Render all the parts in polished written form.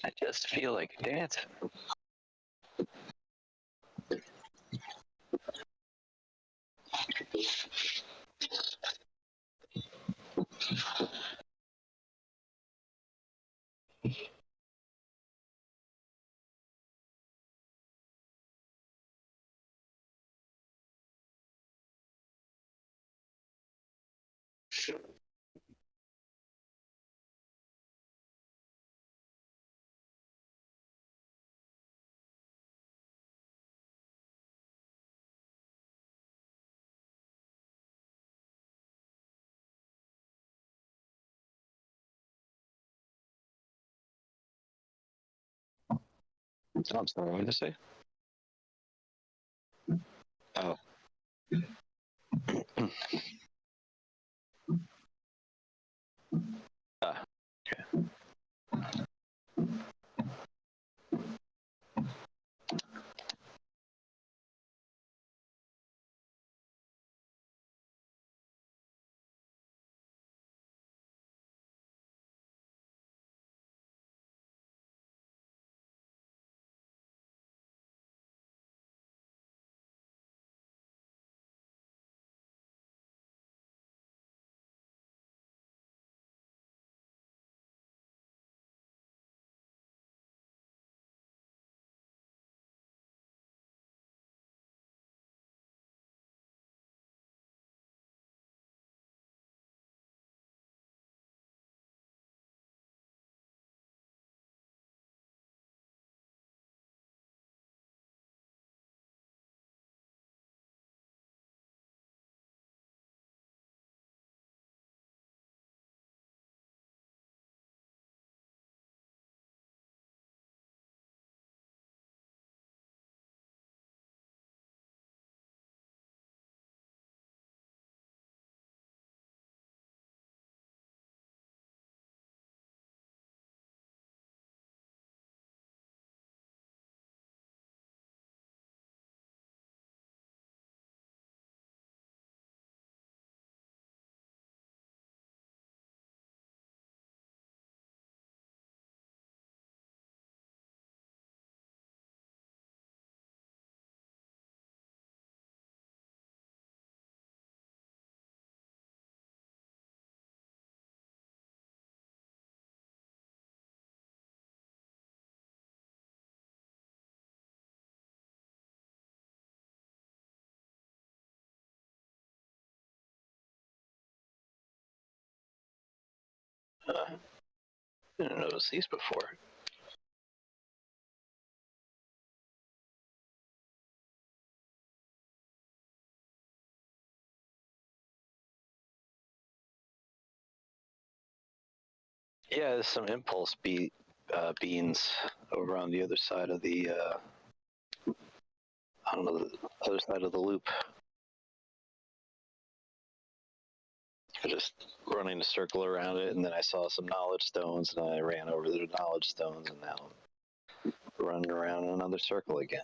I just feel like dancing. I'm sorry, what did I say? Oh. Okay. I didn't notice these before. Yeah, there's some impulse beans over on the other side of the, I don't know, the other side of the loop. I just running a circle around it, and then I saw some knowledge stones, and I ran over the knowledge stones, and now I'm running around in another circle again.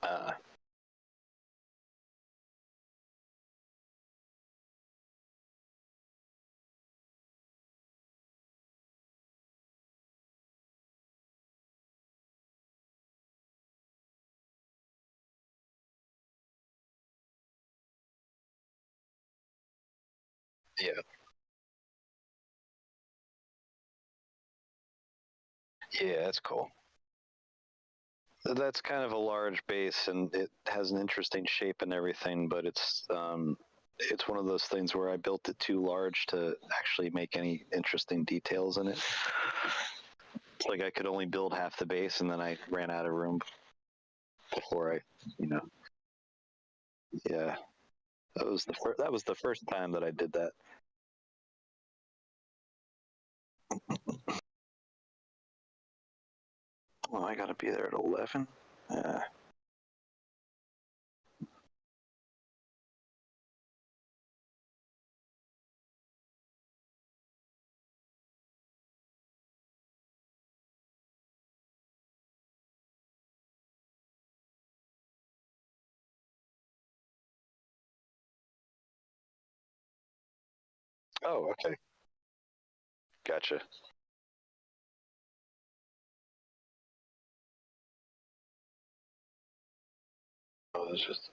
Uh, yeah, yeah, that's cool. That's kind of a large base, and it has an interesting shape and everything. But it's one of those things where I built it too large to actually make any interesting details in it. It's like I could only build half the base, and then I ran out of room before I, you know, yeah. That was the first time that I did that. Oh, I gotta be there at 11. Oh, okay, gotcha. Oh, that's just.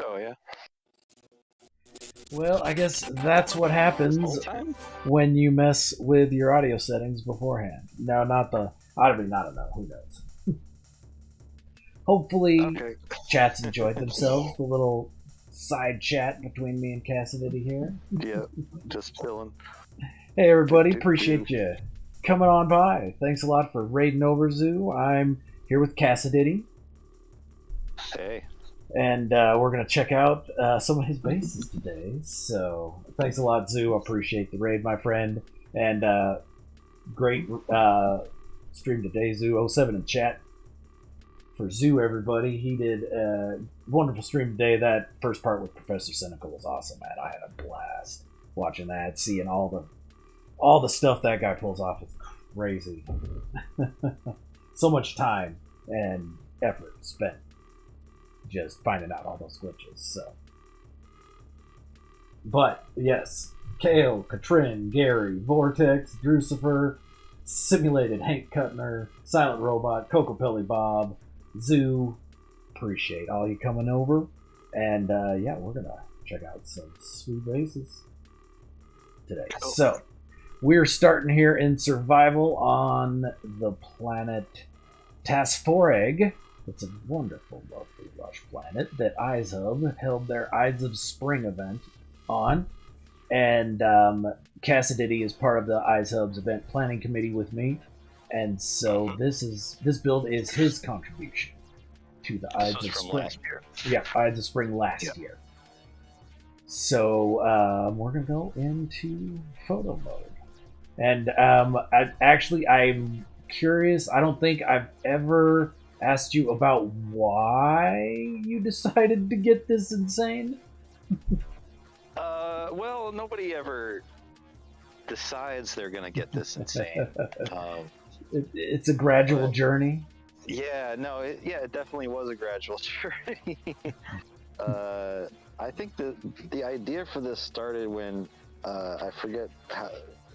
Oh yeah. Well, I guess that's what This happens whole time. when you mess with your audio settings beforehand. No, not the. I don't know. Who knows? Hopefully, Okay. chats enjoyed themselves. The little side chat between me and Cassididdy here. Yeah, just chilling. Hey, everybody. Appreciate you coming on by. Thanks a lot for raiding over Zoo. I'm here with Cassididdy. Hey. And we're going to check out some of his bases today. So thanks a lot, Zoo. Appreciate the raid, my friend. And great stream today, Zoo07 in chat. For Zoo, everybody, he did a wonderful stream today. That first part with Professor Cynical was awesome, man. I had a blast watching that, seeing all the stuff that guy pulls off. Is crazy. So much time and effort spent just finding out all those glitches. So, but yes, Kale, Katrin, Gary, Vortex, Drucifer, Simulated Hank Kuttner, Silent Robot, Coco Pelly Bob, Zoo. Appreciate all you coming over, and yeah, we're gonna check out some sweet bases today. Oh. So, we're starting here in survival on the planet Tasforeg. It's a wonderful, lovely, lush planet that iZub held their Ides of Spring event on. And Cassididdy is part of the iZub's event planning committee with me. And so this build is his contribution to the Ides of Spring. Last year. Yeah, Ides of Spring last year. So we're going to go into photo mode. And I'm curious. I don't think I've ever asked you about why you decided to get this insane. Well, nobody ever decides they're gonna get this insane. It's a gradual journey. Yeah, no, it definitely was a gradual journey. I think the idea for this started when I forget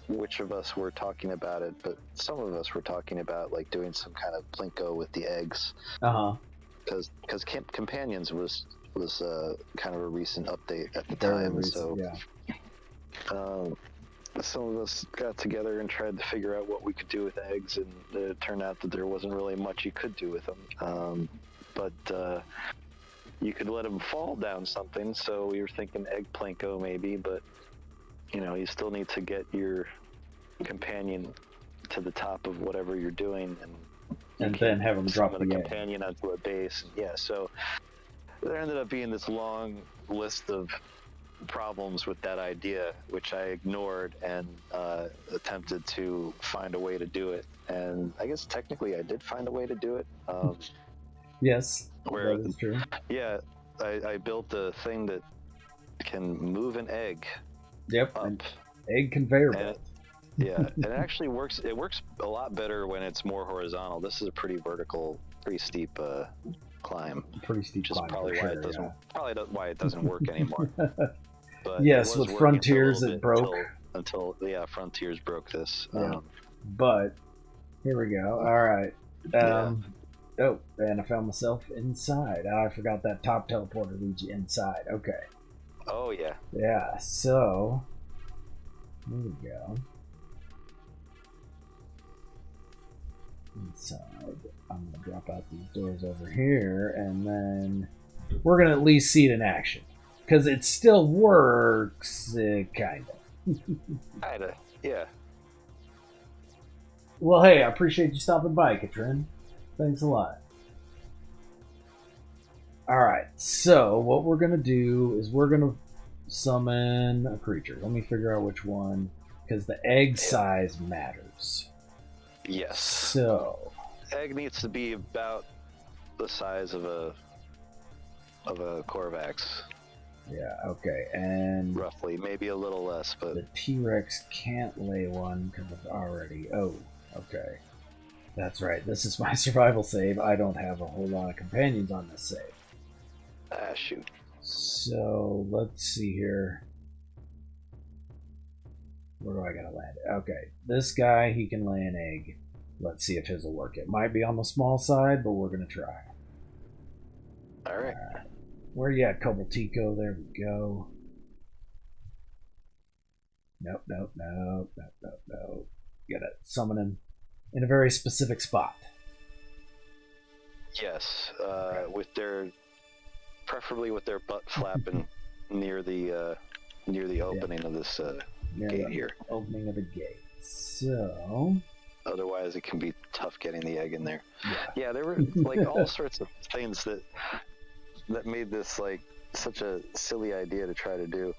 which of us were talking about it, but some of us were talking about like doing some kind of plinko with the eggs. Because Companions was kind of a recent update at the time, recent, so yeah. Some of us got together and tried to figure out what we could do with eggs, and it turned out that there wasn't really much you could do with them. but you could let him fall down something. So we were thinking eggplanko maybe, but you still need to get your companion to the top of whatever you're doing, and then have him drop the companion onto a base. Yeah, so there ended up being this long list of problems with that idea, which I ignored and attempted to find a way to do it. And I guess technically I did find a way to do it. Yes, where, that is true. Yeah, I built a thing that can move an egg. Yep, up. an egg conveyor belt. Yeah, and it actually works. It works a lot better when it's more horizontal. This is a pretty vertical, pretty steep climb. Pretty steep which is climb. probably for why sure, it doesn't. yeah. Probably why it doesn't work anymore. But yes, with Frontiers it broke. Until Frontiers broke this. Yeah. But here we go. All right. Oh, and I found myself inside. I forgot that top teleporter leads you inside. Okay. Oh yeah. Yeah. So here we go. Inside. I'm gonna drop out these doors over here, and then we're gonna at least see it in action because it still works, kinda. Kinda. Yeah. Well, hey, I appreciate you stopping by, Katrin. Thanks a lot. Alright, so what we're going to do is we're going to summon a creature. Let me figure out which one, because the egg size matters. Yes. So... egg needs to be about the size of a Korvax. Yeah, okay, and... roughly, maybe a little less, but... the T-Rex can't lay one because it's already... oh, okay. That's right, this is my survival save. I don't have a whole lot of companions on this save. Ah, shoot. So, let's see here. Where do I gotta land it? Okay, this guy, he can lay an egg. Let's see if his will work. It might be on the small side, but we're gonna try. Alright. Where you at, Cobaltico? There we go. Nope. Gotta summon him in a very specific spot. Yes, preferably with their butt flapping near the opening of this gate here. Opening of the gate. So. Otherwise, it can be tough getting the egg in there. Yeah, there were all sorts of things that made this such a silly idea to try to do.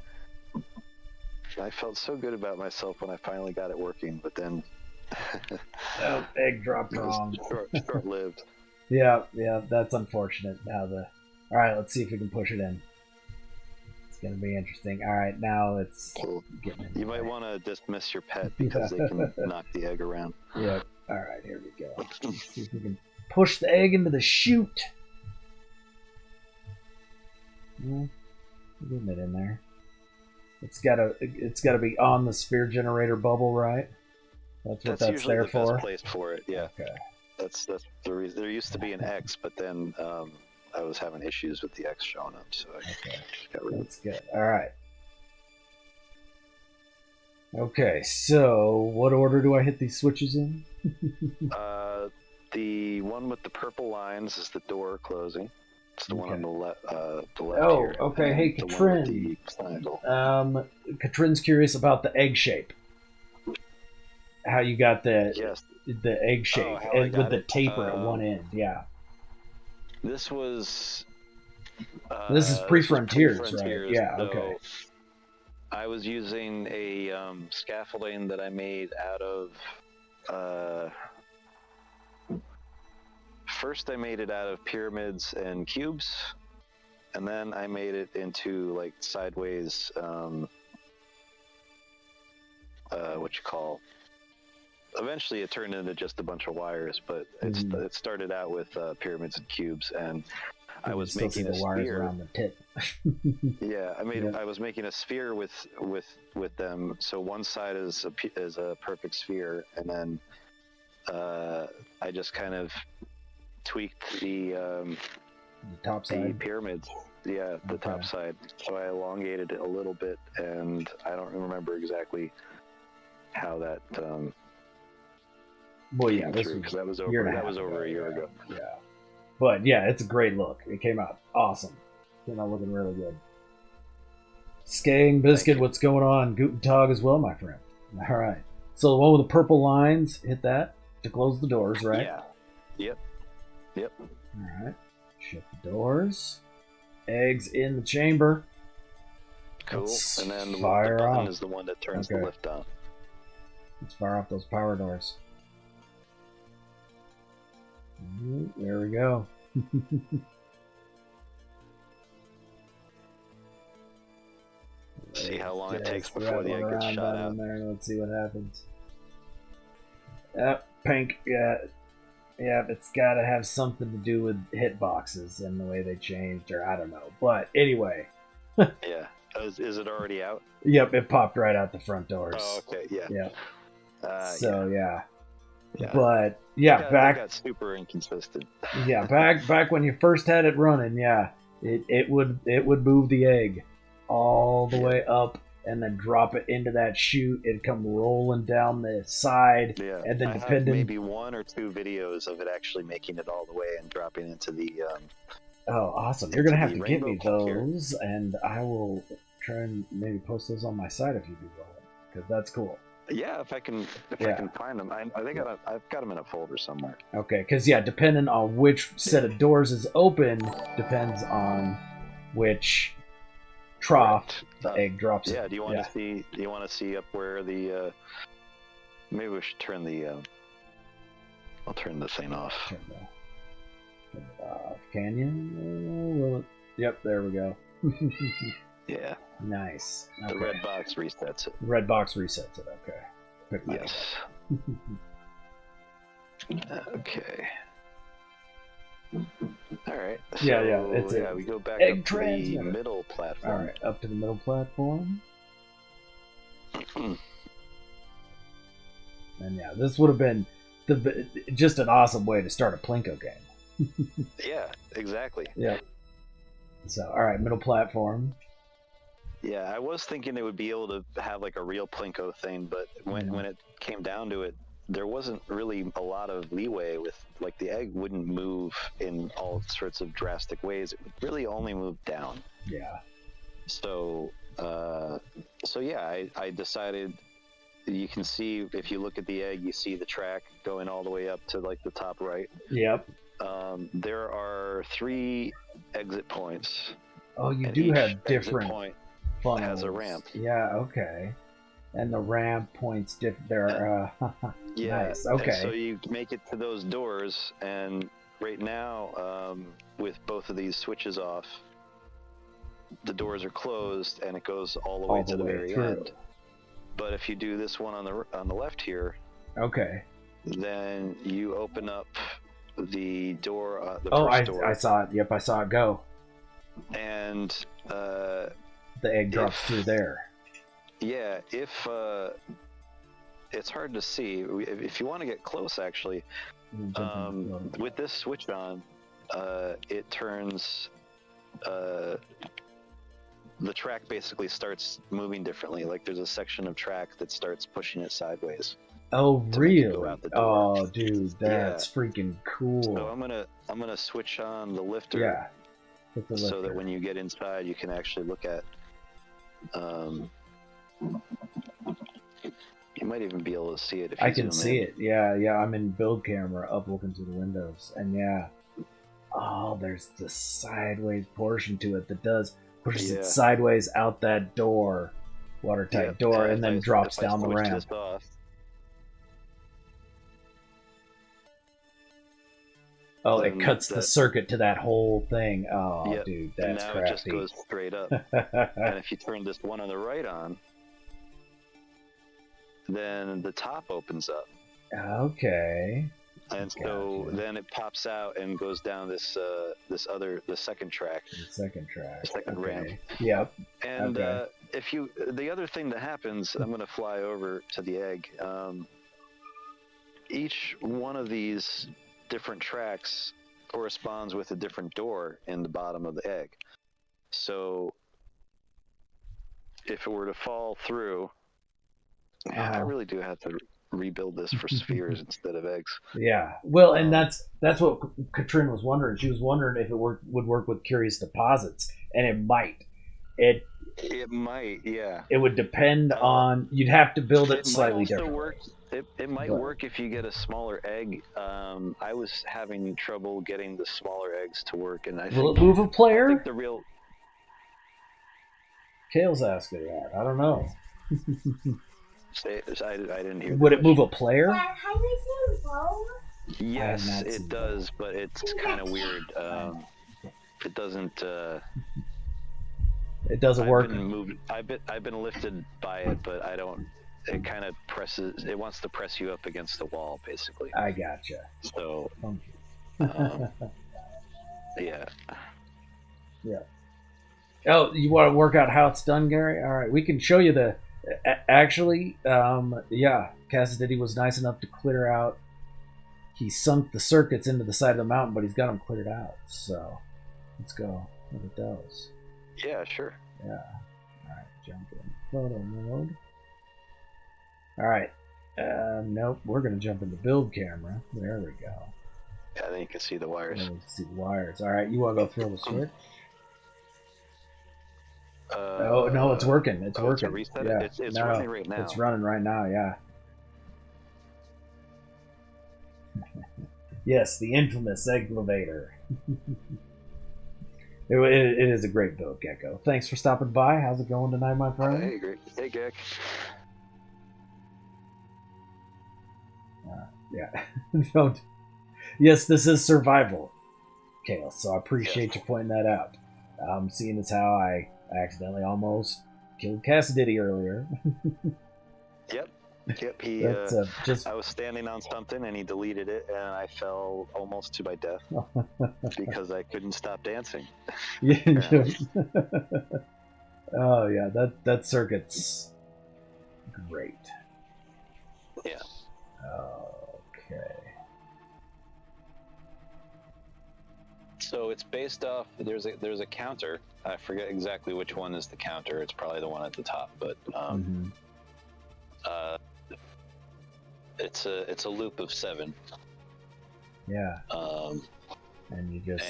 I felt so good about myself when I finally got it working, but then oh, egg dropped wrong. Short-lived. Yeah, that's unfortunate. All right, let's see if we can push it in. It's gonna be interesting. All right, now it's getting in. You might want to dismiss your pet because they can knock the egg around. Yeah. All right, here we go. Let's see if we can push the egg into the chute. Yeah, getting it in there. It's gotta be on the sphere generator bubble, right? That's what that's usually there the for. Best place for it. Yeah. Okay. That's the reason. There used to be an X, but then I was having issues with the X showing up, so I got rid of it. That's good. All right. Okay, so what order do I hit these switches in? The one with the purple lines is the door closing. It's the one on the left here. Oh, okay. Hey, Katrin. Katrin's curious about the egg shape. How you got the egg shape and with the taper at one end? Yeah. This was. This is pre-Frontiers, right? Yeah. So okay. I was using a scaffolding that I made out of. First, I made it out of pyramids and cubes, and then I made it into sideways. Eventually, it turned into just a bunch of wires, but it started out with pyramids and cubes, and I was making a sphere around the tip. Yeah, I was making a sphere with them. So one side is a perfect sphere, and then I just kind of tweaked the top side, the pyramids. Yeah, the top side. So I elongated it a little bit, and I don't remember exactly how that. Well, yeah, that was over a year ago. Yeah. But yeah, it's a great look. It came out awesome. Came out looking really good. Skang Biscuit, what's going on? Guten Tag as well, my friend. All right. So the one with the purple lines, hit that to close the doors, right? Yeah. Yep. All right. Shut the doors. Eggs in the chamber. Cool. Let's and then the fire button off. is the one that turns the lift on. Let's fire off those power doors. There we go. See how long it takes before the egg gets shot out. There. Let's see what happens. Pink. Yeah, it's got to have something to do with hitboxes and the way they changed, or I don't know. But anyway. Yeah. Is it already out? Yep, it popped right out the front doors. Oh, okay. Yeah. Yeah. Yeah. But yeah, They got super inconsistent. Yeah, back when you first had it running, it would move the egg all the way up and then drop it into that chute. It'd come rolling down the side, and then I have maybe 1 or 2 videos of it actually making it all the way and dropping into the. Oh, awesome! You're gonna have to get me those, and I will try and maybe post those on my site if you do well, because that's cool. Yeah, if I can find them. I think I've got them in a folder somewhere. Okay, because depending on which set of doors is open, depends on which trough the egg drops in. Yeah. Do you want to see? Do you want to see up where the? Maybe we should turn the. I'll turn this thing off. Turn it off. Can you? Will it? Yep. There we go. Yeah. Nice. Okay. The red box resets it. The red box resets it. Okay. Yes. Okay. All right. So, we go back up to the middle platform. All right, up to the middle platform. And this would have been just an awesome way to start a Plinko game. Yeah, exactly. Yeah. So, all right, middle platform. Yeah, I was thinking it would be able to have like a real Plinko thing, but when it came down to it, there wasn't really a lot of leeway with, like, the egg wouldn't move in all sorts of drastic ways. It would really only move down. Yeah. So, I decided, you can see, if you look at the egg, you see the track going all the way up to, like, the top right. Yep. There are 3 exit points. Oh, you do have different point funnels. Has a ramp. Yeah, okay. And the ramp points there. Yeah. Nice. Okay. And so you make it to those doors, and right now, with both of these switches off, the doors are closed, and it goes all the way to the very end. But if you do this one on the left here, okay, then you open up the door. The first door. I saw it. Yep, I saw it go. And the egg drops through there. Yeah, if it's hard to see. If you want to get close, actually, with this switch on, it turns. The track basically starts moving differently. Like, there's a section of track that starts pushing it sideways. Oh, really? Oh, dude, that's freaking cool. So I'm gonna switch on the lifter. Yeah. So that when you get inside, you can actually look at. You might even be able to see it if you I can see it. Yeah. I'm in build camera up looking through the windows, and there's the sideways portion to it that pushes it sideways out that door, watertight door, and then drops down the ramp. Oh, it cuts the circuit to that whole thing. Oh, dude, that's crafty. It just goes straight up. And if you turn this one on the right on, then the top opens up. Okay. And so then it pops out and goes down the second track. The second ramp. Yep. And the other thing that happens, I'm going to fly over to the egg. Each one of these different tracks corresponds with a different door in the bottom of the egg. So if it were to fall through, I really do have to rebuild this for spheres instead of eggs. Yeah. Well, and that's what Katrin was wondering. She was wondering if it would work with curious deposits, and it might. It might, yeah. It would depend on. You'd have to build it slightly differently. It might work if you get a smaller egg. I was having trouble getting the smaller eggs to work, and will it move a player? I think the real Kale's asking that. I don't know. I didn't hear. Would it move a player? Yes, it does, but it's kind of weird. It doesn't. It doesn't work. I've been lifted by it, but I don't. It kind of presses. It wants to press you up against the wall, basically. I gotcha. So. Yeah. Yeah. Oh, you want to work out how it's done, Gary? All right, we can show you the. Actually, yeah, Cassididdy was nice enough to clear out. He sunk the circuits into the side of the mountain, but he's got them cleared out. So, let's go. What it does. Yeah, sure. Yeah. All right, jump in photo mode. All right. Nope, we're gonna jump into build camera. There we go. Yeah, then you can see the wires. You can see the wires. All right, you want to go throw the switch? Oh no, it's working. It's working. To reset it? It's running right now. It's running right now. Yeah. Yes, the infamous Egglavator. It is a great build, Gecko. Thanks for stopping by. How's it going tonight, my friend? Hey, great. Hey, Gek. Yeah. Don't. Yes, this is survival, Kale. So I appreciate you pointing that out. Seeing as how I accidentally almost killed Cassididdy earlier. Yep. He. I was standing on something and he deleted it, and I fell almost to my death because I couldn't stop dancing. Yeah. Oh yeah, that circuit's great. Yeah. Okay. So it's based off. There's a counter. I forget exactly which one is the counter. It's probably the one at the top, but it's a loop of 7. Yeah. And you just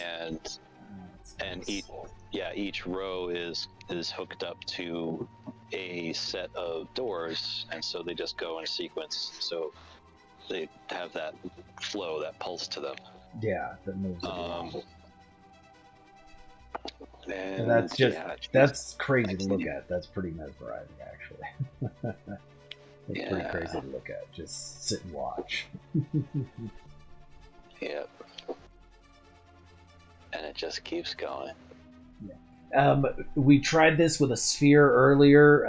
and each row is hooked up to a set of doors, and so they just go in sequence. So they have that flow, that pulse to them. Yeah, that moves. And that's that's crazy to look at. That's pretty mesmerizing, actually. It's pretty crazy to look at. Just sit and watch. Yep. And it just keeps going. Yeah. We tried this with a sphere earlier,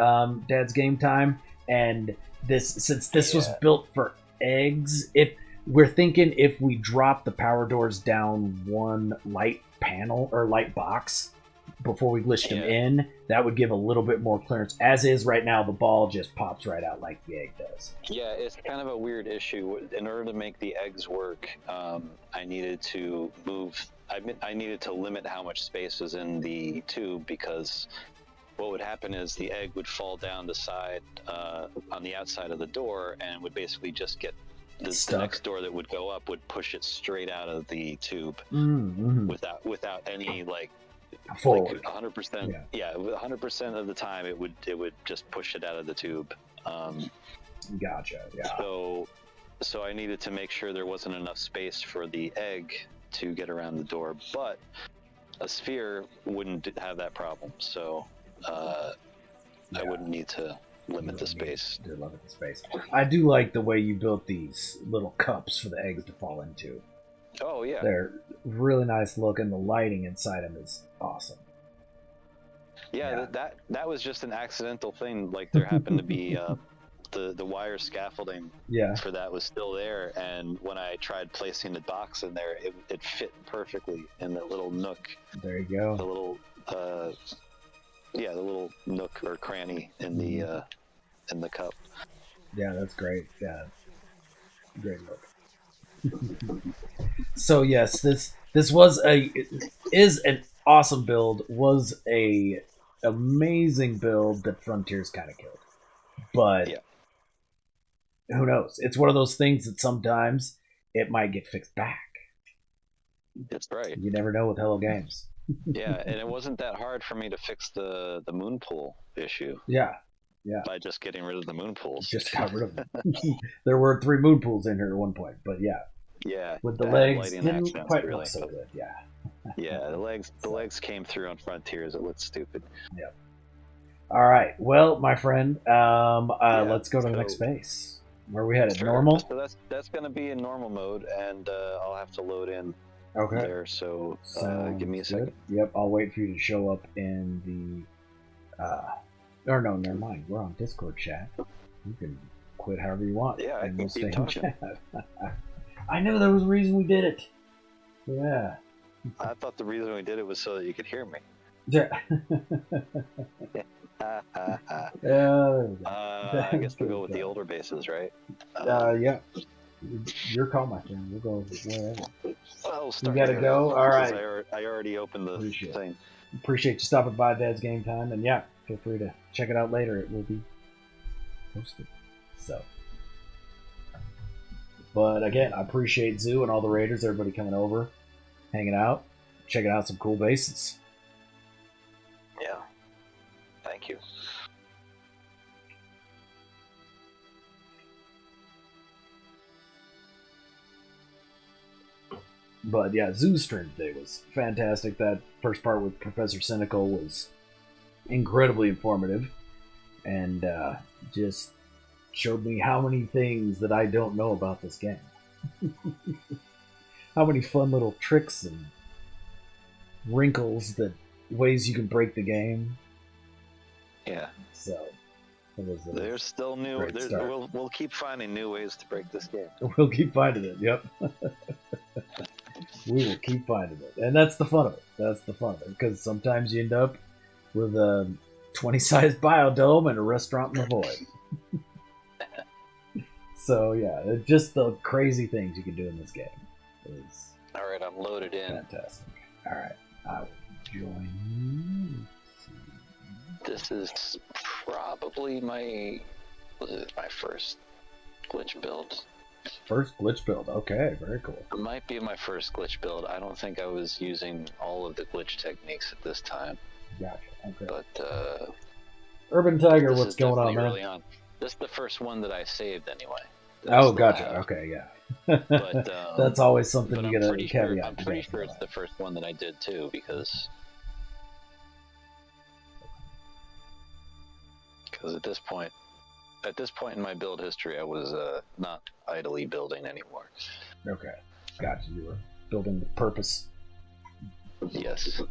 Dad's Game Time, and since this was built for eggs, we're thinking if we drop the power doors down one light panel or light box before we glitched them in, that would give a little bit more clearance. As is right now, the ball just pops right out like the egg does. Yeah, it's kind of a weird issue. In order to make the eggs work, I needed to move. I needed to limit how much space was in the tube, because what would happen is the egg would fall down the side on the outside of the door and would basically just get the next door that would go up would push it straight out of the tube without any forward. 100%. Yeah, 100% of the time it would just push it out of the tube. Gotcha. Yeah. So I needed to make sure there wasn't enough space for the egg to get around the door, but a sphere wouldn't have that problem. So I wouldn't need to limit the space. I do like the way you built these little cups for the eggs to fall into. Oh yeah, they're really nice looking. The lighting inside them is awesome. Yeah. That was just an accidental thing. Like there happened to be the wire scaffolding for that was still there, and when I tried placing the box in there, it fit perfectly in the little nook. There you go. The little the little nook or cranny in the cup. Yeah, that's great. Yeah, great look. So yes, this is an awesome build. Was a amazing build that Frontiers kind of killed, but who knows? It's one of those things that sometimes it might get fixed back. That's right. You never know with Hello Games. Yeah, and it wasn't that hard for me to fix the moon pool issue. Yeah. By just getting rid of the moon pools. Just got rid of them. There were 3 moon pools in here at one point, but yeah. Yeah. With the legs, lighting didn't accents quite really look so good. Yeah. Yeah, the legs came through on Frontiers. It looked stupid. Yep. All right. Well, my friend, let's go to the next base. Where we headed? Sure. Normal. So that's going to be in normal mode, and I'll have to load in there. So give me a second. Yep. I'll wait for you to show up in the. Or no, never mind. We're on Discord chat. You can quit however you want. Yeah, I can keep talking. I knew there was a reason we did it. Yeah. I thought the reason we did it was so that you could hear me. Yeah. I guess we'll go with the older bases, right? Yeah. Your call, my friend. We'll go wherever. You gotta go? All right. I already opened the thing. Appreciate you stopping by Dad's Game Time. And yeah, feel free to check it out later. It will be posted. So. But again, I appreciate Zoo and all the Raiders, everybody coming over, hanging out, checking out some cool bases. Yeah. Thank you. But yeah, Zoo's stream today was fantastic. That first part with Professor Cynical was incredibly informative and just showed me how many things that I don't know about this game. How many fun little tricks and wrinkles, that ways you can break the game. Yeah. So there's still new. We'll keep finding new ways to break this game. We'll keep finding it. Yep. We will keep finding it, and that's the fun of it. That's the fun of it, because sometimes you end up with a 20-sized biodome and a restaurant in the void. So yeah, just the crazy things you can do in this game is. All right, I'm loaded in. Fantastic. All right, I will join. This is probably my first glitch build. First glitch build. Okay, very cool. It might be my first glitch build. I don't think I was using all of the glitch techniques at this time. Gotcha. Okay. But Urban Tiger, what's going on, man? Early on. This is the first one that I saved anyway. Oh, gotcha. Okay, yeah. But that's always something you gotta caveat. I'm pretty sure it's the first one that I did too, because at this point in my build history, I was not idly building anymore. Okay, gotcha. You were building with purpose. Yes.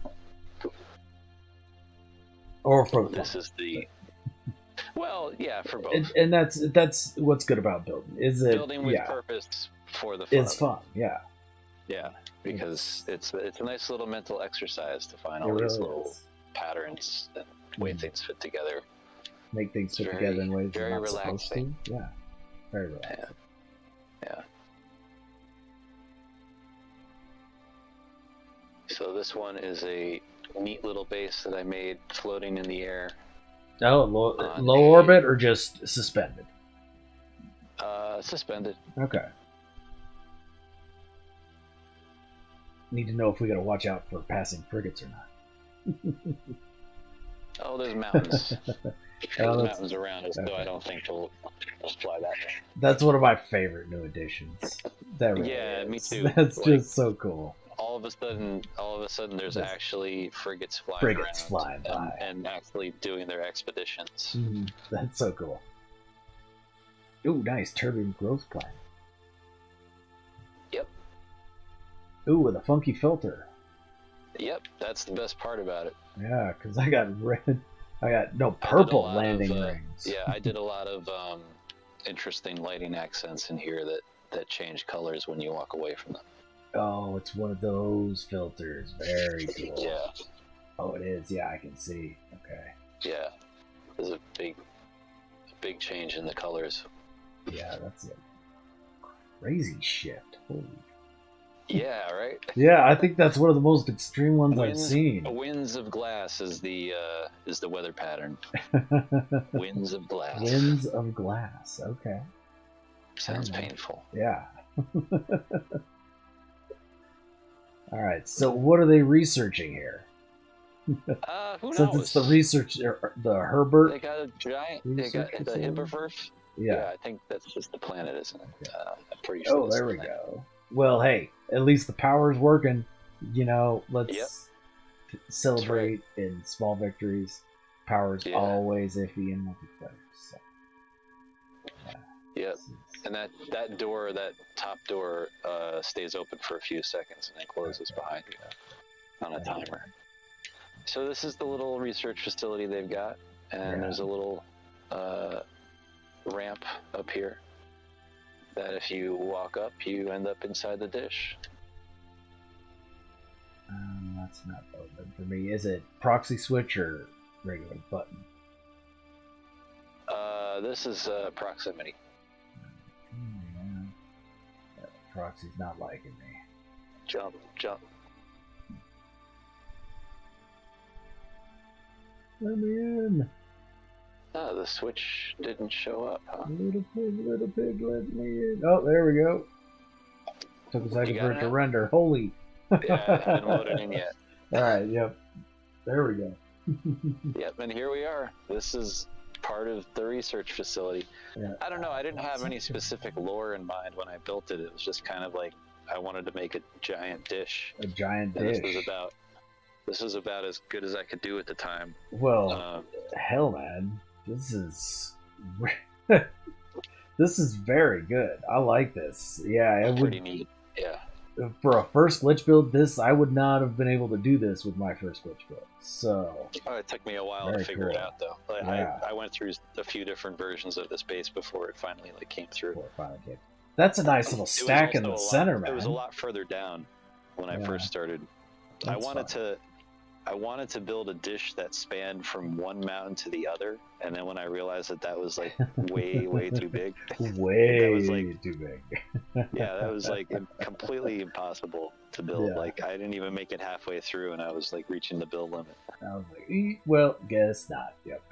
Or for the this is the. Well, yeah, for both. And that's what's good about building. Is it building with purpose for the fun? It's fun, yeah. Yeah, because it's a nice little mental exercise to find all these little patterns and way things fit together. Make things fit together in ways very you're not relaxing. supposed to. Yeah, very relaxing. Yeah. So this one is a neat little base that I made floating in the air. Oh, low orbit or just suspended? Suspended. Okay. Need to know if we got to watch out for passing frigates or not. Oh, there's mountains. There's mountains around us, so I don't think we'll fly that way. That's one of my favorite new additions. That really is. Me too. That's just so cool. All of a sudden, there's actually frigates flying by and actually doing their expeditions. Mm-hmm. That's so cool. Ooh, nice turbine growth plan. Yep. Ooh, with a funky filter. Yep, that's the best part about it. Yeah, because I got purple landing rings. Yeah, I did a lot of interesting lighting accents in here that change colors when you walk away from them. Oh, it's one of those filters. Very cool. Yeah. Oh, it is. Yeah, I can see. Okay. Yeah, there's a big change in the colors. Yeah, that's a crazy shift. Holy. Yeah, right? Yeah, I think that's one of the most extreme ones I've seen. Winds of glass is the weather pattern. Winds of glass. Winds of glass. Okay. Sounds painful. Yeah. All right. So what are they researching here? Who Since knows? it's the research, the Herbert. They got a giant. They got the Hibberverse. Yeah, I think that's just the planet, isn't it? I'm pretty sure. Oh, there we go. Well, hey, at least the power's working. You know, let's celebrate in small victories. Power's always iffy in multiplayer. So. Yep. And that door, that top door, stays open for a few seconds and then closes behind you on a timer. So this is the little research facility they've got, and there's a little ramp up here that if you walk up, you end up inside the dish. That's not open for me. Is it proxy switch or regular button? This is proximity. Proxy's not liking me. Jump. Let me in. Oh, the switch didn't show up, huh? Little pig, let me in. Oh, there we go. Took a second for it to render. Holy. Yeah, I haven't loaded in yet. Alright, yep. There we go. Yep, and here we are. This is part of the research facility. Yeah. I don't know, I didn't have any specific lore in mind when I built it. It was just kind of like I wanted to make a giant dish. A giant dish. This was about as good as I could do at the time. Well, hell, man, this is this is very good. I like this. Yeah, it would. Pretty neat. Yeah. For a first glitch build, I would not have been able to do this with my first glitch build. So. Oh, it took me a while to figure it out, though. Like, I went through a few different versions of this base before it finally came through. That's a nice little stack in the center, man. It was a lot further down when I first started. I wanted to build a dish that spanned from one mountain to the other, and then when I realized that was like way too big, too big. Yeah, that was like completely impossible to build. Yeah. Like I didn't even make it halfway through, and I was like reaching the build limit. I was like, well, guess not. Yep.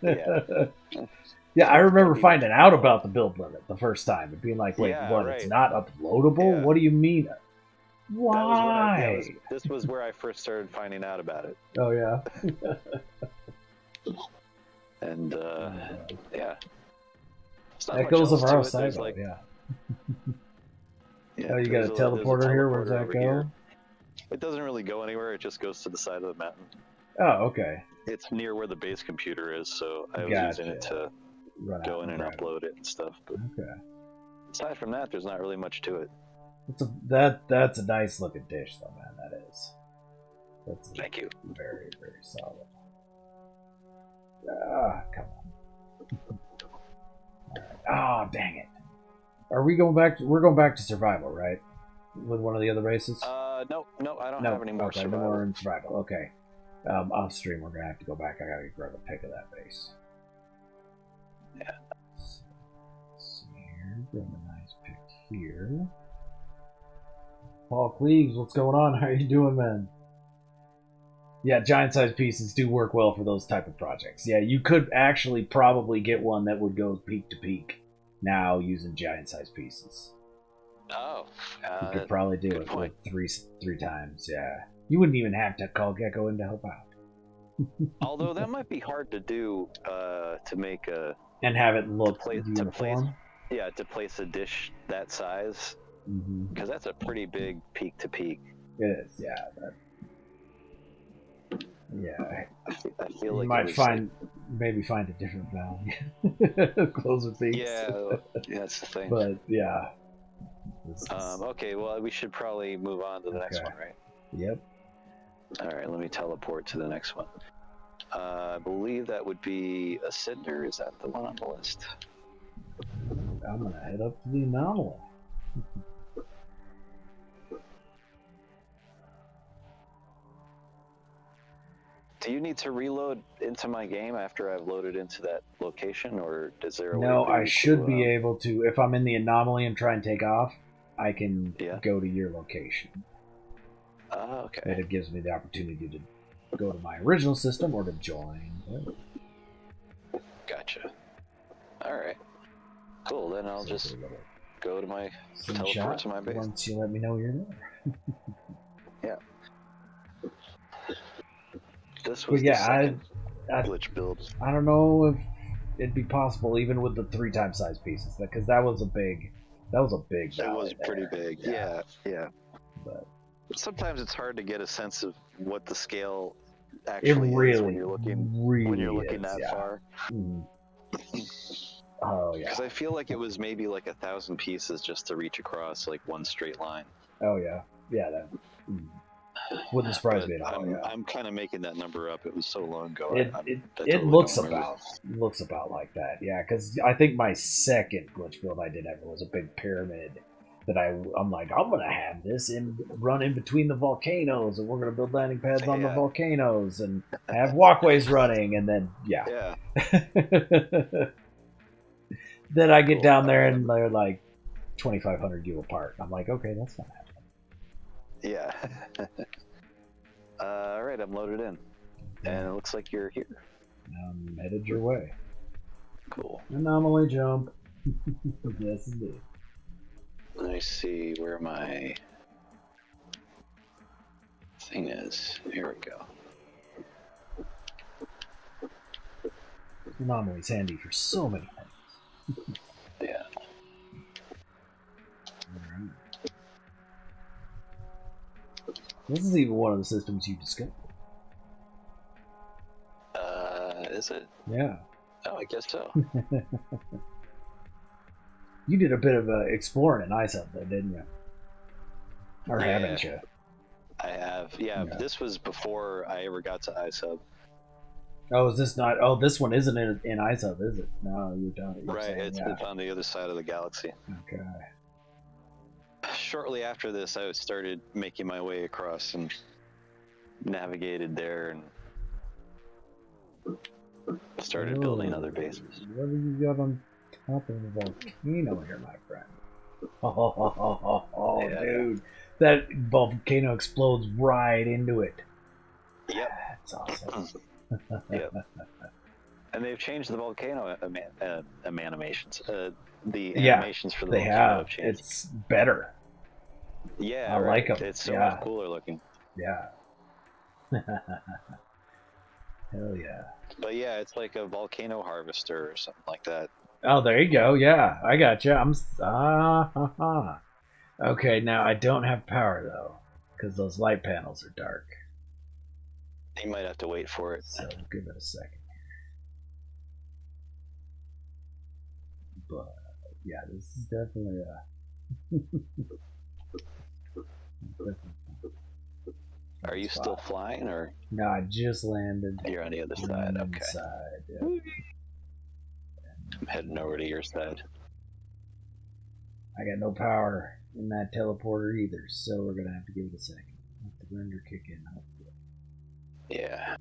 Yeah. Yeah, I remember finding out about the build limit the first time and being like, wait, it's not uploadable? Yeah. What do you mean? Why? This was where I first started finding out about it. Oh, yeah? And, yeah. Echoes of our side, like, yeah. Oh, you got a teleporter here? Where does that go? Here. It doesn't really go anywhere. It just goes to the side of the mountain. Oh, okay. It's near where the base computer is, so I was using it to go in and upload it and stuff. But aside from that, there's not really much to it. That's a nice looking dish, though, man. That is. Thank you. Very, very solid. Ah, come on. Ah, dang it. Are we going back? We're going back to survival, right? With one of the other races? No, I don't have any more survival. No more in survival. Okay. Off stream, we're gonna have to go back. I gotta grab a pic of that base. Yeah. So, let's see here. Grab a nice pic here. Paul Cleaves, what's going on? How are you doing, man? Yeah, giant-sized pieces do work well for those type of projects. Yeah, you could actually probably get one that would go peak to peak now using giant-sized pieces. Oh. You could probably do it with three times, yeah. You wouldn't even have to call Gecko in to help out. Although that might be hard to do to make a... And have it look uniform? To place a dish that size. Because that's a pretty big peak to peak. It is, yeah. I feel like you might maybe find a different value. Closer peaks. Yeah, that's the thing. But yeah. Okay, well we should probably move on to the next one, right? Yep. Alright, let me teleport to the next one. I believe that would be a Cinder. Is that the one on the list? I'm gonna head up to the anomaly. Do you need to reload into my game after I've loaded into that location, or is there a way? No, I should be able to. If I'm in the anomaly and try and take off, I can go to your location. Oh, okay. And it gives me the opportunity to go to my original system or to join. Gotcha. All right. Cool. Then I'll just go to my teleport to my base. Once you let me know you're there. Yeah. This was the second glitch build. I don't know if it'd be possible even with the 3 times size pieces, because that was a big. It was pretty big. Yeah. But sometimes it's hard to get a sense of what the scale actually is when you're looking that far. Mm. Oh yeah. Because I feel like it was maybe like 1,000 pieces just to reach across like one straight line. Oh yeah. That wouldn't surprise me at all. I'm kind of making that number up. It was so long ago. It looks about like that. Yeah, because I think my second glitch build I did ever was a big pyramid that I'm like, I'm gonna have this run in between the volcanoes, and we're gonna build landing pads on the volcanoes and have walkways running, and then then I get down there and they're like 2,500 U apart. I'm like, okay, that's not happening. Yeah. All right, I'm loaded in, and it looks like you're here. I'm headed your way. Cool. Anomaly jump. Yes, indeed. Let me see where my thing is. Here we go. Anomaly's handy for so many things. Yeah. Alright. This is even one of the systems you discovered. Is it? Yeah. Oh, I guess so. You did a bit of exploring in ISUB, though, didn't you? Or haven't you? I have. Yeah, this was before I ever got to ISUB. Oh, is this not? Oh, this one isn't in ISUB, is it? No, you're done. Right, it's on the other side of the galaxy. Okay. Shortly after this, I started making my way across and navigated there and started building other bases. What have you got on top of the volcano here, my friend? Oh, dude. That volcano explodes right into it. Yep. That's awesome. Yep. And they've changed the volcano animations. The animations for the volcano have changed. It's better. Yeah, I like them. It's so much cooler looking. Yeah. Hell yeah. But yeah, it's like a volcano harvester or something like that. Oh, there you go. Yeah, I got you. Okay, now I don't have power though, because those light panels are dark. You might have to wait for it. So give it a second. But yeah, this is definitely Are you still flying, or? No, I just landed. You're on the other side. Okay. Yeah. I'm heading over to your side. I got no power in that teleporter either, so we're gonna have to give it a second. Let the render kick in. Hopefully. Yeah.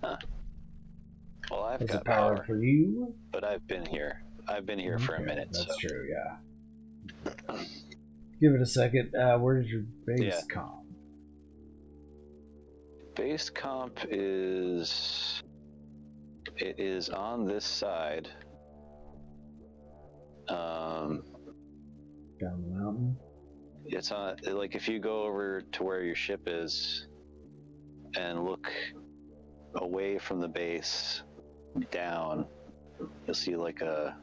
Huh. Well, I've got power for you, but I've been here. I've been here for a minute. That's true. Yeah. Give it a second. Where's your base comp? Base comp is... It is on this side. Down the mountain? It's on... Like, if you go over to where your ship is and look away from the base down, you'll see like a...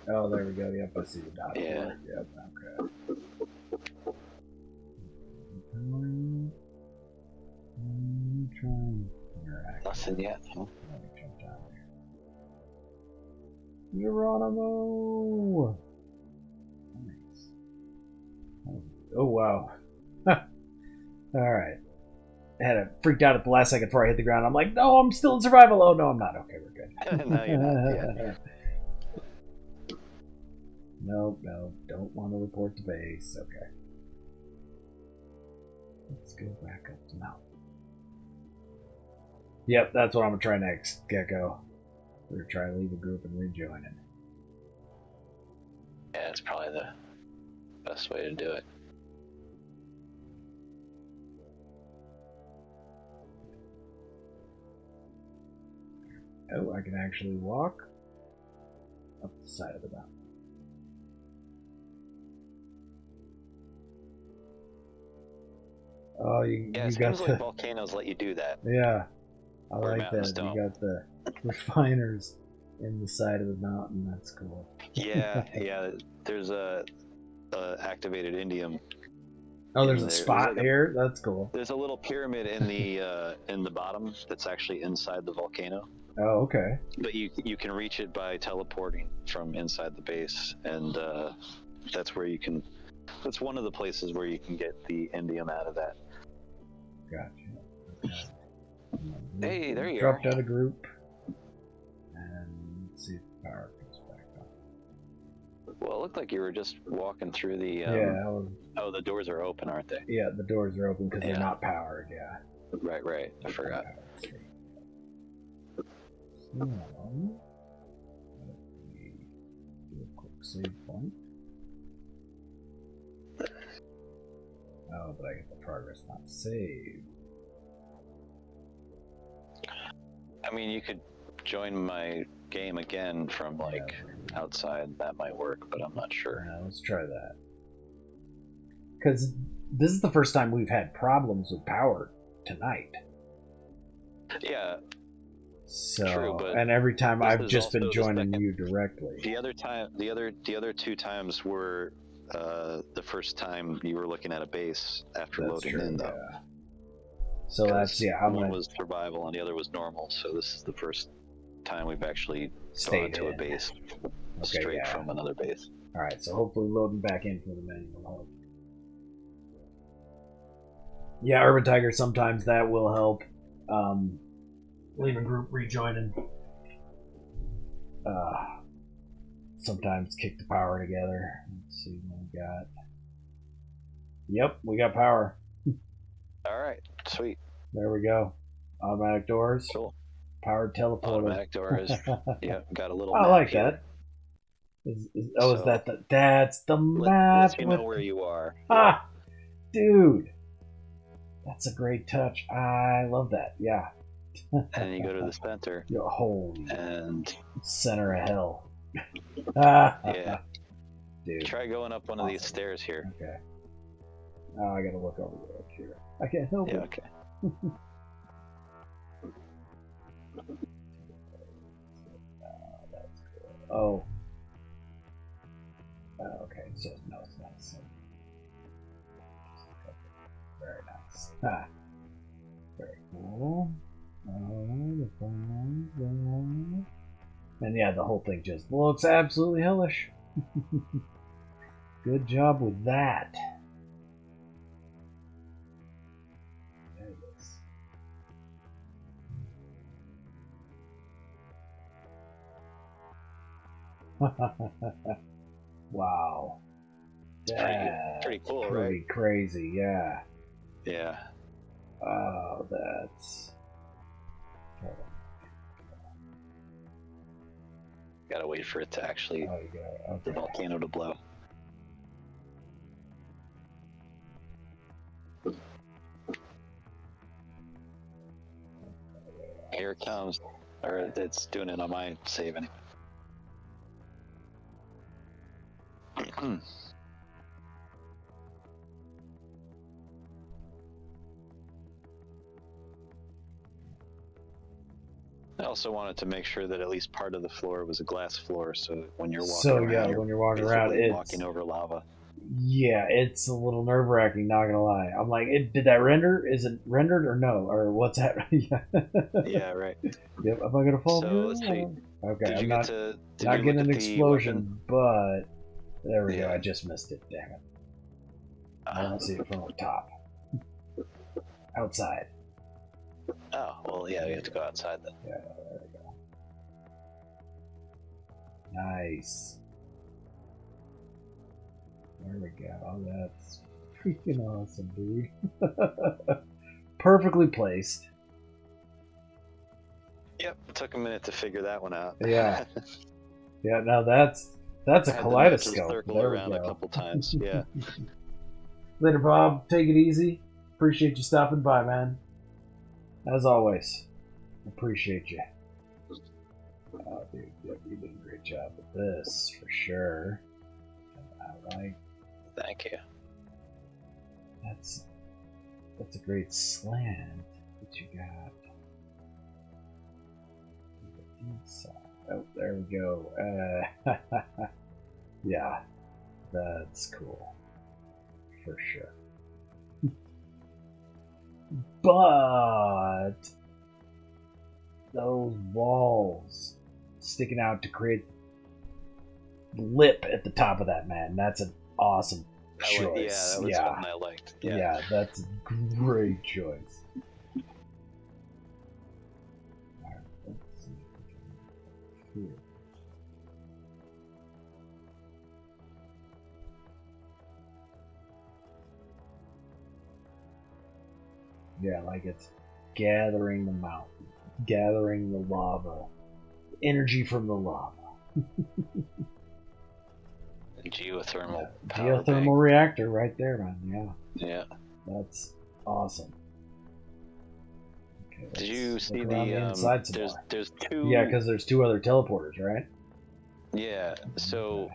Oh, there we go. Yep, I see the dot. Yeah. Yep, okay. Nothing yet, huh? Geronimo! Nice. Oh, wow. Alright. I had freaked out at the last second before I hit the ground. I'm like, no, I'm still in survival. Oh, no, I'm not. Okay, we're good. No, you're not. Yeah. Nope, don't want to report to base. Okay. Let's go back up to mountain. Yep, that's what I'm going to try next, Gecko. We're going to try to leave a group and rejoin it. Yeah, it's probably the best way to do it. Oh, I can actually walk up the side of the mountain. Oh, you Yeah, it got seems like volcanoes let you do that. Yeah, I Where like mountains that. don't. You got the refiners in the side of the mountain. That's cool. Yeah, yeah. There's a activated indium. Oh, there's a There's spot like here. That's cool. There's a little pyramid in the bottom that's actually inside the volcano. Oh, okay. But you can reach it by teleporting from inside the base, and that's where you can. That's one of the places where you can get the indium out of that. Gotcha. Okay. Hey, there you Dropped are. out of group. And let's see if the power comes back on. Well, it looked like you were just walking through the. Yeah, I was, Oh, the doors are open, aren't they? yeah, the doors are open because Yeah. they're not powered. Yeah. Right. I forgot. So, let me do a quick save point. Oh, but I get the progress not saved. I mean, you could join my game again from like outside. That might work, but I'm not sure. Let's try that. Because this is the first time we've had problems with power tonight. Yeah. So, True, but and every time this I've is just been also the joining second- you directly. The other two times were the first time you were looking at a base after That's loading true, in, though. yeah. So that's, I'm one gonna was survival and the other was normal. So this is the first time we've actually stay gone to a base straight from another base. Alright, so hopefully loading back in from the manual help. Yeah, Urban Tiger, sometimes that will help. Leaving group, rejoining. Sometimes kick the power together. Let's see what we got. Yep, we got power. All right, sweet. There we go. Automatic doors. Cool. Powered teleporter. Automatic doors. Yeah, got a little. I map like here. that. Is that the? That's the map. Lets you know where you are. Ah, dude, that's a great touch. I love that. Yeah. And you go to the center. Holy and center of hell. Yeah. Dude. Try going up one of these stairs here. Okay. Oh, I gotta look over the edge here. I can't help it. Okay. That's cool. Oh. Okay, so no, it's not the same. Very nice. Ah. Very cool. And yeah, the whole thing just looks absolutely hellish. Good job with that. There it is. Wow. Pretty cool, pretty right? Crazy, yeah. Yeah. Oh, that's... Gotta wait for it to actually the volcano to blow. Here it comes. Or it's doing it on my save anyway. I also wanted to make sure that at least part of the floor was a glass floor, so when you're walking around, when you're walking around, it's walking over lava. Yeah, it's a little nerve-wracking, not gonna lie. I'm like, did that render? Is it rendered or no? Or what's that? Yeah, right. Yep, am I gonna fall So, through? let's see. Okay, Did you I'm get to not getting an explosion, weapon? but there we go. Yeah. I just missed it. Damn it! I don't see it from the top. Outside. Oh, well, yeah, you have to go outside then. Yeah, there we go. Nice. There we go. That's freaking awesome, dude. Perfectly placed. Yep, it took a minute to figure that one out. Yeah. Yeah, now that's a I had to kaleidoscope. circle There around we a go. couple times. Yeah. Later, Bob. Take it easy. Appreciate you stopping by, man. As always. Appreciate you. Oh, dude, yep, you did a great job with this for sure. I like. Thank you. That's a great slant that you got. Inside. Oh, there we go. Yeah, that's cool for sure. But those walls sticking out to create lip at the top of that, man. That's an awesome choice. That was something I liked. Yeah, that's a great choice. Alright, let's see if we can yeah, like it's gathering the mountain, gathering the lava, energy from the lava. Geothermal geothermal reactor right there, man. Yeah. That's awesome. Okay, did you see the inside there's two? Yeah, because there's two other teleporters, right? Yeah. So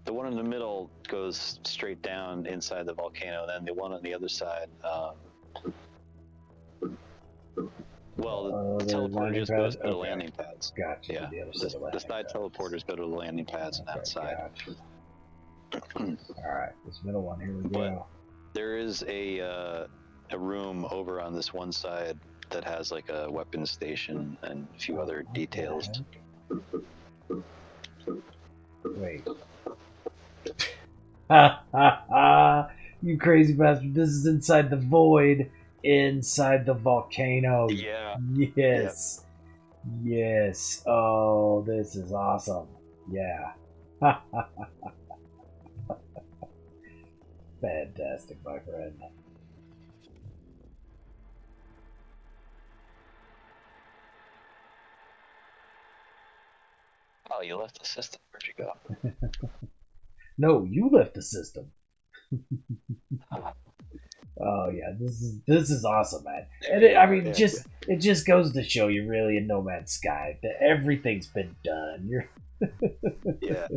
the one in the middle goes straight down inside the volcano. Then the one on the other side. The teleporter just goes to the landing pads. Gotcha. Yeah. The side teleporters go to the landing pads and outside. Gotcha. Alright, this middle one, here we go. There is a room over on this one side that has like a weapons station and a few other details. Wait. Ha ha ha! You crazy bastard! This is inside the void, inside the volcano. Yeah. Yes. Yeah. Yes. Oh, this is awesome. Yeah. Ha ha ha! Fantastic, my friend. Oh, you left the system. Where'd you go? No, you left the system. Oh yeah, this is awesome, man. And it just goes to show you, really, in No Man's Sky, that everything's been done. Yeah.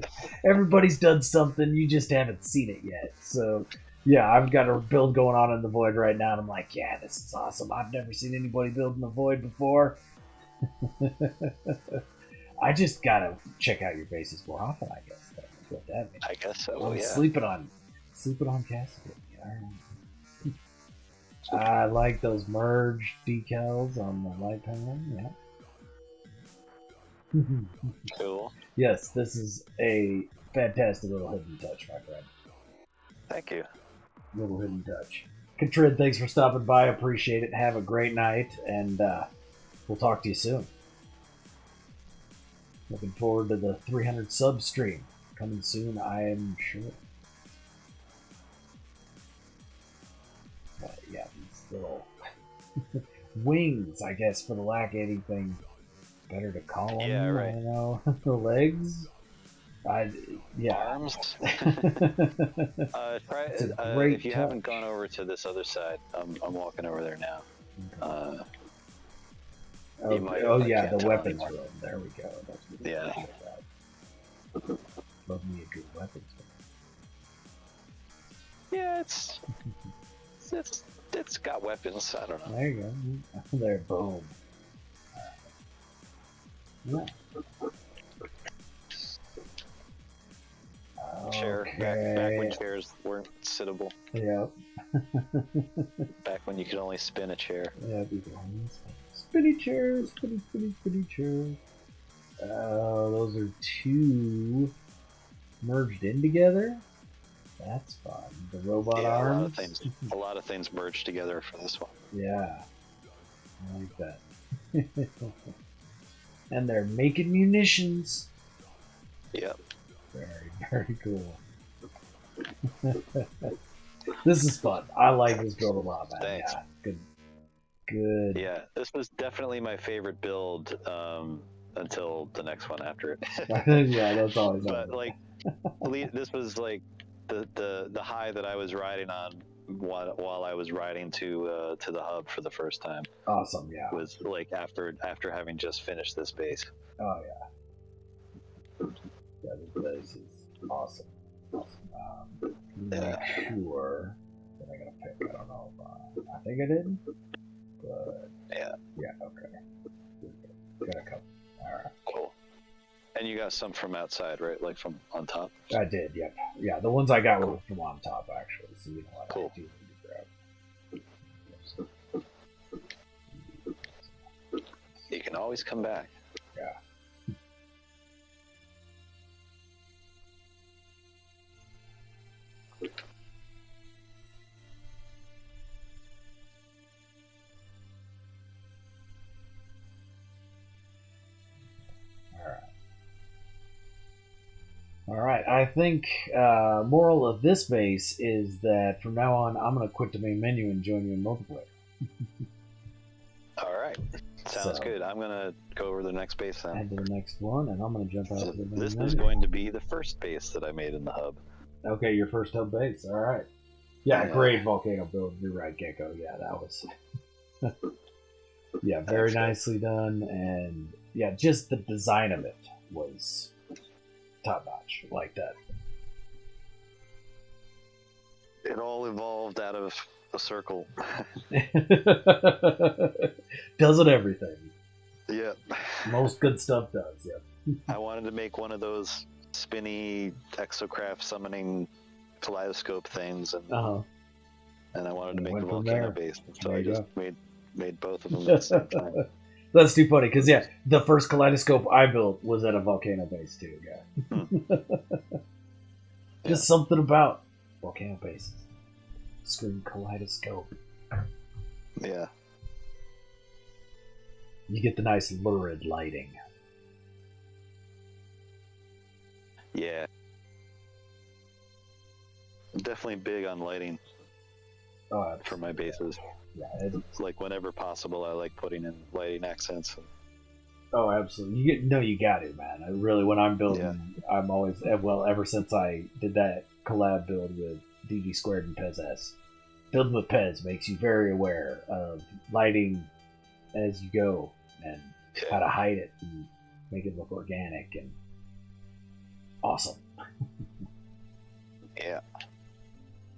Everybody's done something, you just haven't seen it yet. So yeah, I've got a build going on in the void right now, and I'm like, yeah, this is awesome. I've never seen anybody build in the void before. I just gotta check out your bases more often, I guess. That's what that means. I guess so. I'm yeah. sleeping on Cassididdy. I like those merge decals on the light panel. Yeah. Cool. Yes, this is a fantastic little hidden touch, my friend. Thank you. Little hidden touch. Contrid, thanks for stopping by. Appreciate it. Have a great night, and we'll talk to you soon. Looking forward to the 300 sub stream coming soon, I am sure. But yeah, these little wings, I guess, for the lack of anything better to call them. Yeah, right. I don't know. The legs. Arms. If you haven't gone over to this other side, I'm walking over there now. Okay. The weapons room. There we go. That's what yeah. Love me a good weapons room. Yeah, it's got weapons. I don't know. There you go. There, boom. Yeah. Chair. Okay. Back when chairs weren't sittable. Yep. Back when you could only spin a chair. Yeah, spinny chairs, spinny chairs. Those are two merged in together. That's fun. The robot arms. A lot of things merged together for this one. Yeah, I like that. And they're making munitions. Yep. Very, very cool. This is fun. I like this build a lot, man. Thanks. Yeah, good. Yeah, this was definitely my favorite build until the next one after it. Yeah, that's always. But like, this was like the high that I was riding on while I was riding to the hub for the first time. Awesome, yeah. Was like after having just finished this base. Oh yeah. Yeah, this base is awesome. Make sure that I gotta pick. I don't know if I think I did, but yeah, okay. Got a couple. All right. Cool. And you got some from outside, right? Like from on top? I did, yep. Yeah, the ones I got were from on top, actually. So you know what? Cool. I do need to grab. You can always come back. Yeah. All right. I think moral of this base is that from now on, I'm going to quit the main menu and join you in multiplayer. All right. Sounds good. I'm going to go over the next base then. Head to the next one, and I'm going to jump out to the main This menu. is going to be the first base that I made in the hub. Okay, your first hub base. All right. Yeah, great volcano build. You're right, Gecko. Yeah, that was... yeah, very nicely done. And yeah, just the design of it was top notch. Like that. It all evolved out of a circle. Doesn't everything. Yeah. Most good stuff does, yeah. I wanted to make one of those spinny exocraft summoning kaleidoscope things, and I wanted to make a volcano base, so I just made both of them at the same time. That's too funny, because yeah, the first kaleidoscope I built was at a volcano base too, yeah. Just something about volcano bases. Screen kaleidoscope. Yeah. You get the nice lurid lighting. Yeah. I'm definitely big on lighting for my bases. Yeah, it's like whenever possible, I like putting in lighting accents. Oh, absolutely. You got it, man. I really, when I'm building, I'm always, well, ever since I did that collab build with DG Squared and Pez, building with Pez makes you very aware of lighting as you go and how to hide it and make it look organic and awesome. Yeah.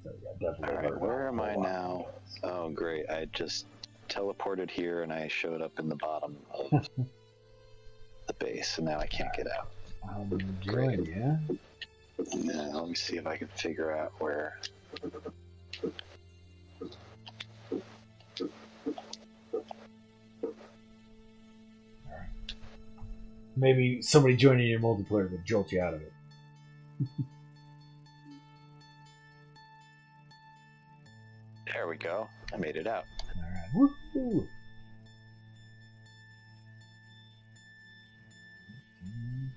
So, yeah, definitely. All right, where am I now? Oh, great. I just teleported here and I showed up in the bottom of the base, and now I can't get out. Great, yeah. Now, let me see if I can figure out where. Maybe somebody joining your multiplayer would jolt you out of it. There we go. I made it out. Alright. Woohoo!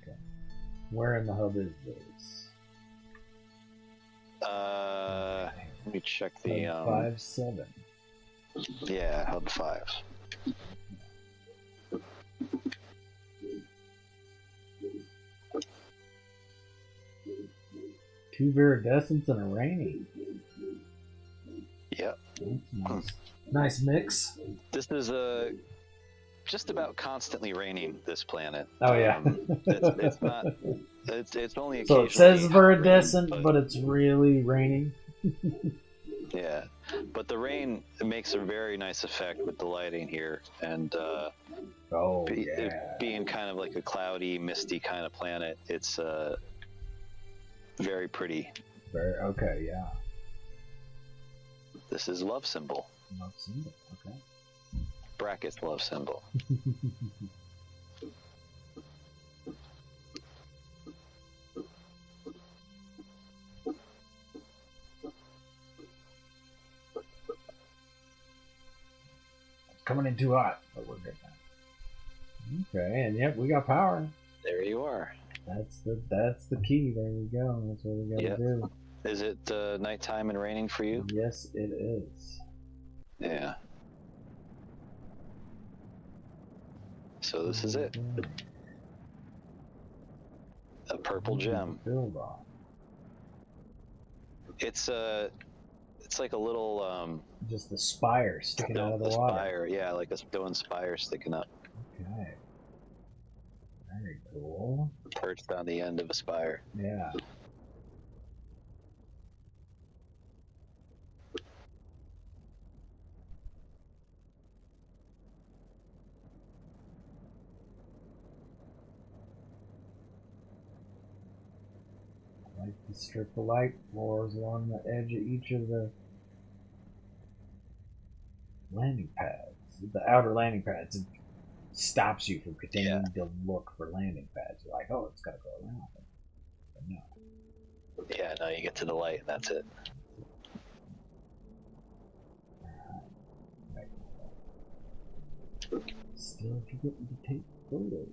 Okay. Where in the hub is this? Let me check the hub 5-7. Yeah, hub 5. Two viridescents and a rainy. Yep. Nice. Nice mix. This is just about constantly raining this planet. Oh yeah. It's not. It's only occasionally. So it says viridescent, but it's really raining. Yeah, but the rain makes a very nice effect with the lighting here, and being kind of like a cloudy, misty kind of planet, it's very pretty. Okay, yeah. This is love symbol. Love symbol, okay. Brackets love symbol. It's coming in too hot, but we're good now. Okay, and yep, we got power. There you are. That's the key. There we go. That's what we gotta do. Is it nighttime and raining for you? Yes, it is. Yeah. So this is it. A purple gem. Build on. It's It's like a little Just the spire sticking out of the water. Spire, yeah, like a stone spire sticking up. Okay. Very cool. Perched on the end of a spire. Yeah. I like to strip the light floors along the edge of each of the landing pads. The outer landing pads. It stops you from continuing to look for landing pads. You're like, oh, it's got to go around. But no. Yeah, no, you get to the light and that's it. Still forgetting to take photos.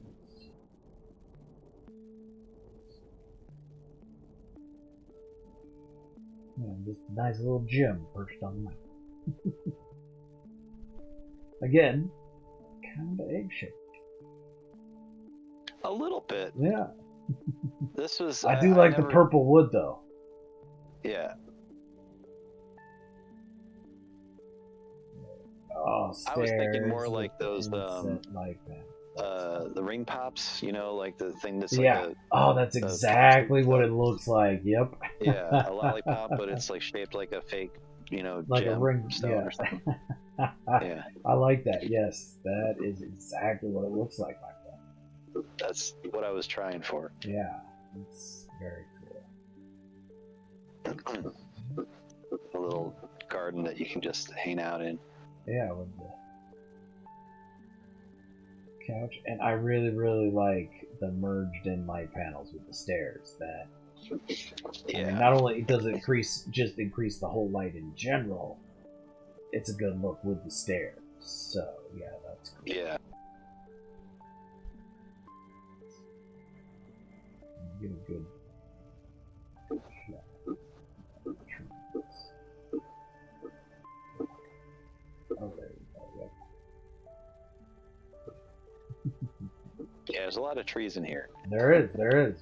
Yeah, just a nice little gem perched on the mountain. Again, kind of egg-shaped. A little bit. Yeah. This was. I do like the purple wood, though. Yeah. Oh, stairs. I was thinking more like those like that. The ring pops, you know, like the thing that's like oh, that's exactly what it looks like. Yep. Yeah, a lollipop, but it's like shaped like a fake, you know, like gem a ring stone or something. Yeah. I like that. Yes, that is exactly what it looks like, my friend. That's what I was trying for. Yeah, it's very cool. A little garden that you can just hang out in. Yeah, with the couch, and I really, really like the merged in light panels with the stairs. That I mean, not only does it increase the whole light in general, it's a good look with the stairs. So yeah, that's cool. Yeah. Get a good shot. Oh, there you go. Yep. Yeah, there's a lot of trees in here. There is,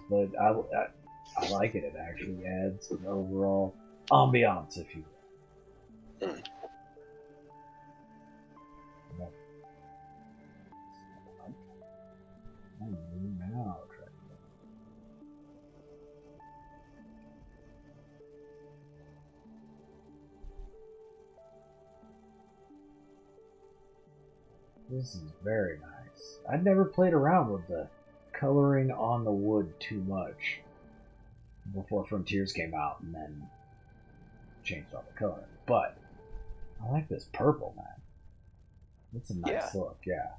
but I like it. It actually adds an overall ambiance, if you will. Now, this is very nice. I'd never played around with the coloring on the wood too much before Frontiers came out and then changed all the coloring. But I like this purple, man. That's a nice look, yeah.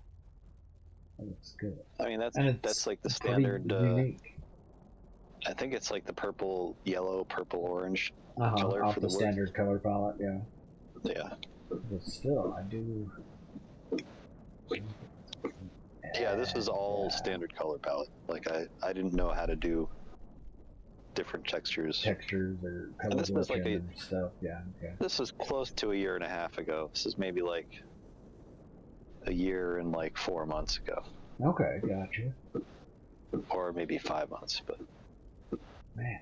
That looks good. I mean, that's like the standard. Unique. I think it's like the purple, yellow, purple, orange color for the standard color palette. Yeah. Yeah. But still, I do. Yeah, this is all standard color palette. Like I didn't know how to do different textures or color this like stuff. Yeah. Okay. This was close to a year and a half ago. This is maybe like a year and like 4 months ago. Okay, gotcha. Or maybe 5 months, but man,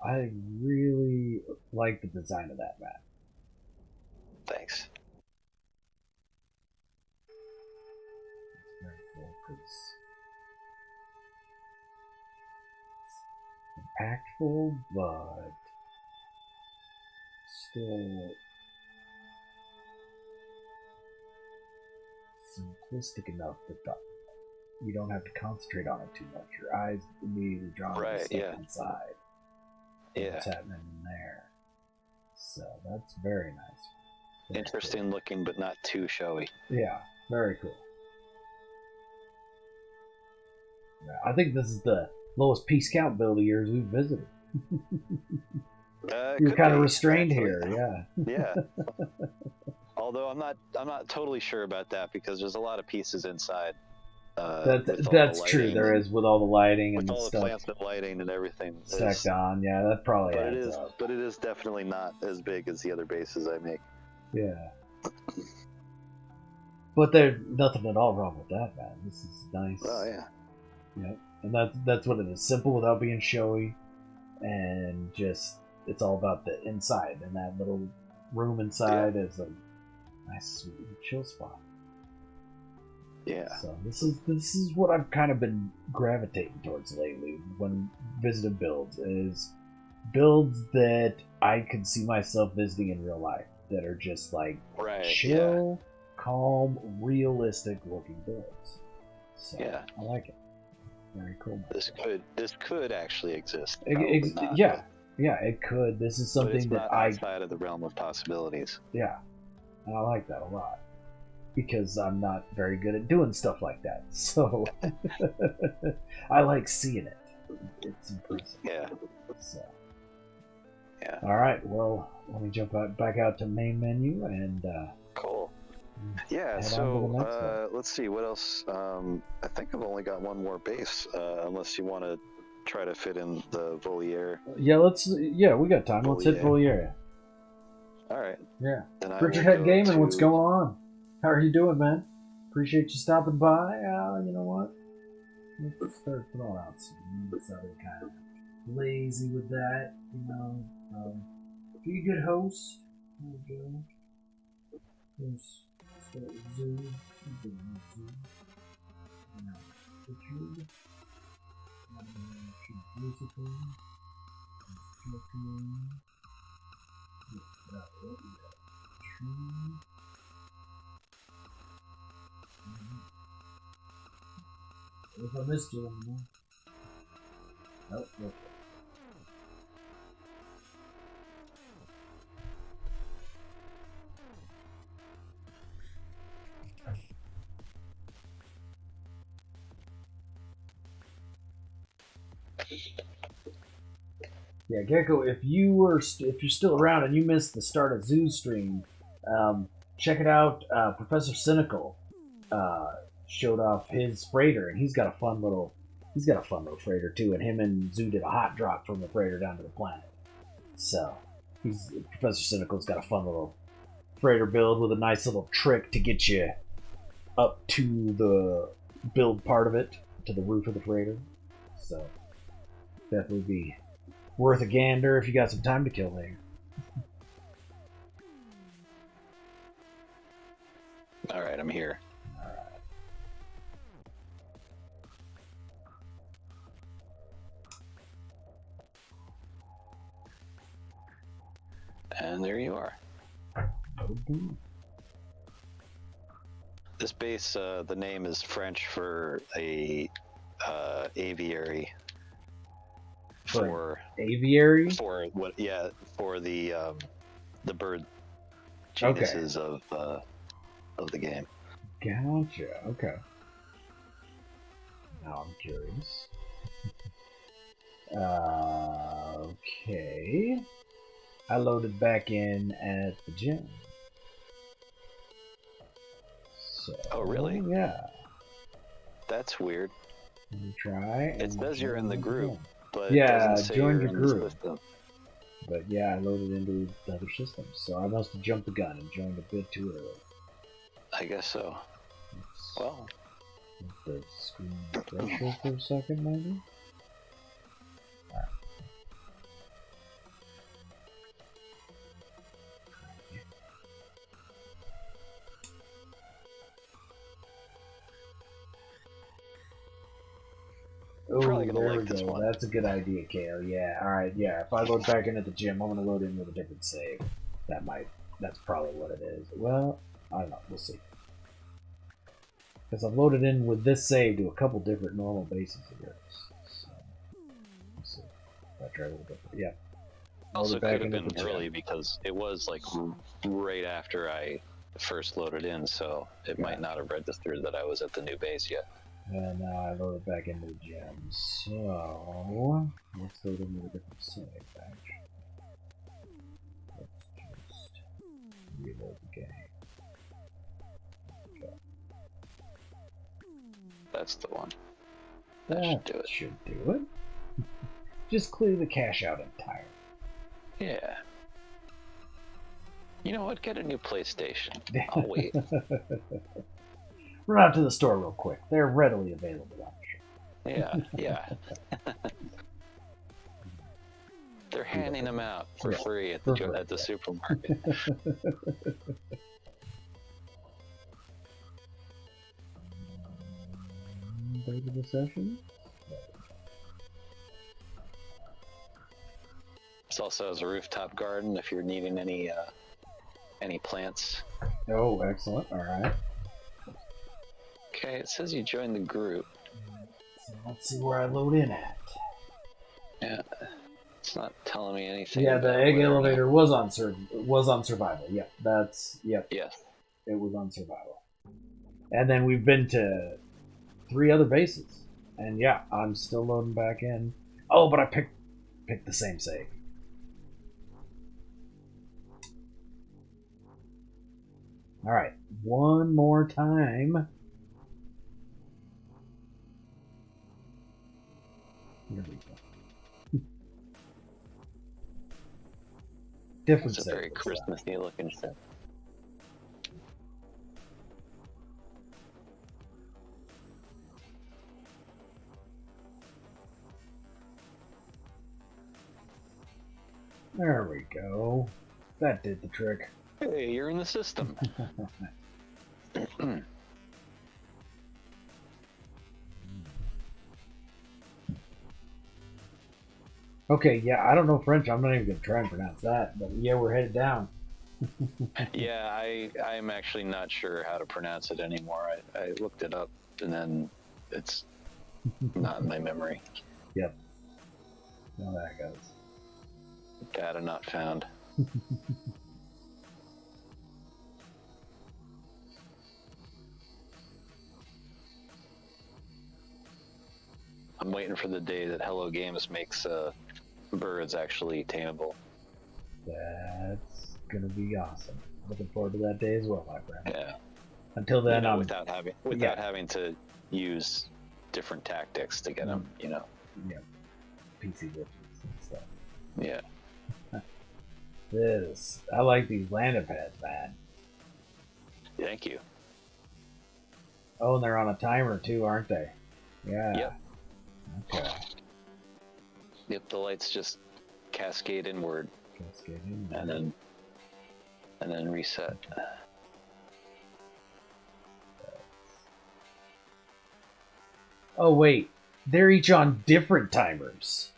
I really like the design of that map. Thanks. It's very cool because it's impactful, but still simplistic enough that you don't have to concentrate on it too much. Your eyes immediately drawn to the stuff inside. What's happening in there. So that's very nice. Very interesting looking, but not too showy. Yeah, very cool. Yeah, I think this is the lowest piece count build of yours we've visited. You're kind of restrained here, yeah. Yeah. Although I'm not totally sure about that because there's a lot of pieces inside. That's true. There is with all the lighting and all stuff. the plants and lighting and everything stacked on. Yeah, that probably adds up. But it is definitely not as big as the other bases I make. Yeah. But there's nothing at all wrong with that, man. This is nice. Oh yeah. Yeah, and that's what it is. Simple without being showy, and just it's all about the inside, and that little room inside is a nice, sweet, chill spot. Yeah. So this is what I've kind of been gravitating towards lately when visiting builds, is builds that I could see myself visiting in real life, that are just like chill, calm, realistic looking builds. So I like it. Very cool. This could actually exist. Yeah, it could. This is something that outside of the realm of possibilities. Yeah, and I like that a lot, because I'm not very good at doing stuff like that. So I like seeing it. It's impressive. Yeah. So. Yeah. All right. Well, let me jump back out to main menu and. Cool. Yeah. So let's see what else. I think I've only got one more base, unless you want to try to fit in the Voliere. Yeah. We got time. Let's hit Voliere. All right. Yeah. Richard Head Gaming, what's going on? How are you doing, man? Appreciate you stopping by. You know what? Let's start throwing out some needs. I'm kind of lazy with that, you know. Be a good host. There we go. Let's start with Zoo. Richard. Lucifer. If I missed you, let me know. Oh, okay. Yeah, Gecko, if you're still around and you missed the start of Zoo's stream, check it out. Professor Cynical showed off his freighter, and he's got a fun little freighter too. And him and Zoo did a hot drop from the freighter down to the planet. So Professor Cynical's got a fun little freighter build with a nice little trick to get you up to the build part of it, to the roof of the freighter. So definitely be worth a gander if you got some time to kill there. All right, I'm here. All right. And there you are. Okay. This base, the name is French for a aviary. For aviary? For what? Yeah, for the bird genuses of the game. Gotcha. Okay. Now I'm curious. Okay. I loaded back in at the gym. So, oh, really? Yeah. That's weird. Let me try. It says you're in the group, but yeah, it join the group. System. But yeah, I loaded into the other system, so I must have jumped the gun and joined a bit too early. I guess so. Well, let the screen refresh for a second, maybe. Right. Oh, probably gonna there like we this go. one. That's a good idea, Kale. Yeah. All right. Yeah. If I load back in at the gym, I'm gonna load in with a different save. That's probably what it is. Well, I don't know. We'll see. Because I've loaded in with this save to a couple different normal bases of yours. So, we'll see. If I try a little bit. Yeah. Also could have been early because it was like right after I first loaded in, so it might not have registered that I was at the new base yet. And now I loaded back into the gym. So let's load in with a different save, actually. Let's just reload the game. Okay. That's the one. That should do it. Just clear the cache out entirely. Yeah. You know what? Get a new PlayStation. I'll wait. Run out to the store real quick. They're readily available, I'm sure. Yeah. They're handing them out for free at the supermarket. Back to the session. This also has a rooftop garden if you're needing any plants. Oh, excellent. All right. Okay, it says you joined the group. So let's see where I load in at. Yeah, it's not telling me anything. Yeah, the egg elevator was on survival. Yep, yep. Yes. It was on survival. And then we've been to 3 other bases. And yeah, I'm still loading back in. Oh, but I picked the same save. All right, one more time. Here we go. Different. It's a very Christmassy looking set. There we go. That did the trick. Hey, you're in the system. Okay, yeah, I don't know French. I'm not even going to try and pronounce that. But yeah, we're headed down. Yeah, I'm actually not sure how to pronounce it anymore. I looked it up, and then it's not in my memory. Yep. Now that goes. Data not found. I'm waiting for the day that Hello Games makes birds actually tameable. That's gonna be awesome. Looking forward to that day as well, my friend. Yeah. Until then, without having to use different tactics to get them, you know. Yeah. PC glitches and stuff. Yeah. I like these landing pads, man. Thank you. Oh, and they're on a timer too, aren't they? Yeah. Yep. Okay. Yep, the lights just cascade inward. Cascade inward. And then reset. Oh wait, they're each on different timers.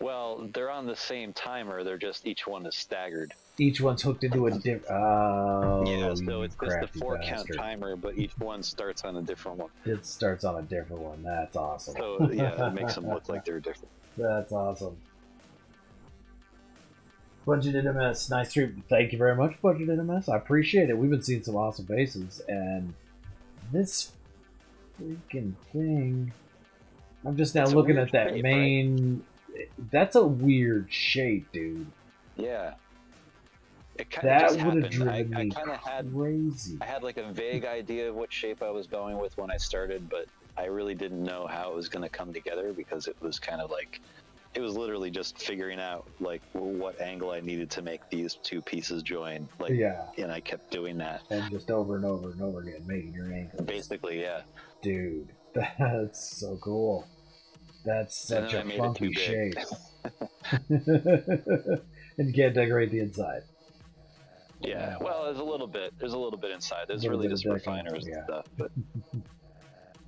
Well, they're on the same timer. They're just each one is staggered. Each one's hooked into a different. Oh, yeah. So it's just a 4-count bastard. timer, but each one starts on a different one. It starts on a different one. That's awesome. So yeah, it makes them look like they're different. That's awesome. Budgeted MS, nice stream. Thank you very much, Budgeted MS. I appreciate it. We've been seeing some awesome bases, and this freaking thing. I'm just now looking at that shape, main. Right? That's a weird shape, dude. Yeah. That would have driven me crazy. I had like a vague idea of what shape I was going with when I started, but I really didn't know how it was going to come together because it was kind of like, it was literally just figuring out like what angle I needed to make these two pieces join. Like, yeah. And I kept doing that. And just over and over and over again, making your angles. Basically, yeah. Dude, that's so cool. That's such a funky shape. And you can't decorate the inside. Yeah, well, there's a little bit inside. There's really just refiners and stuff.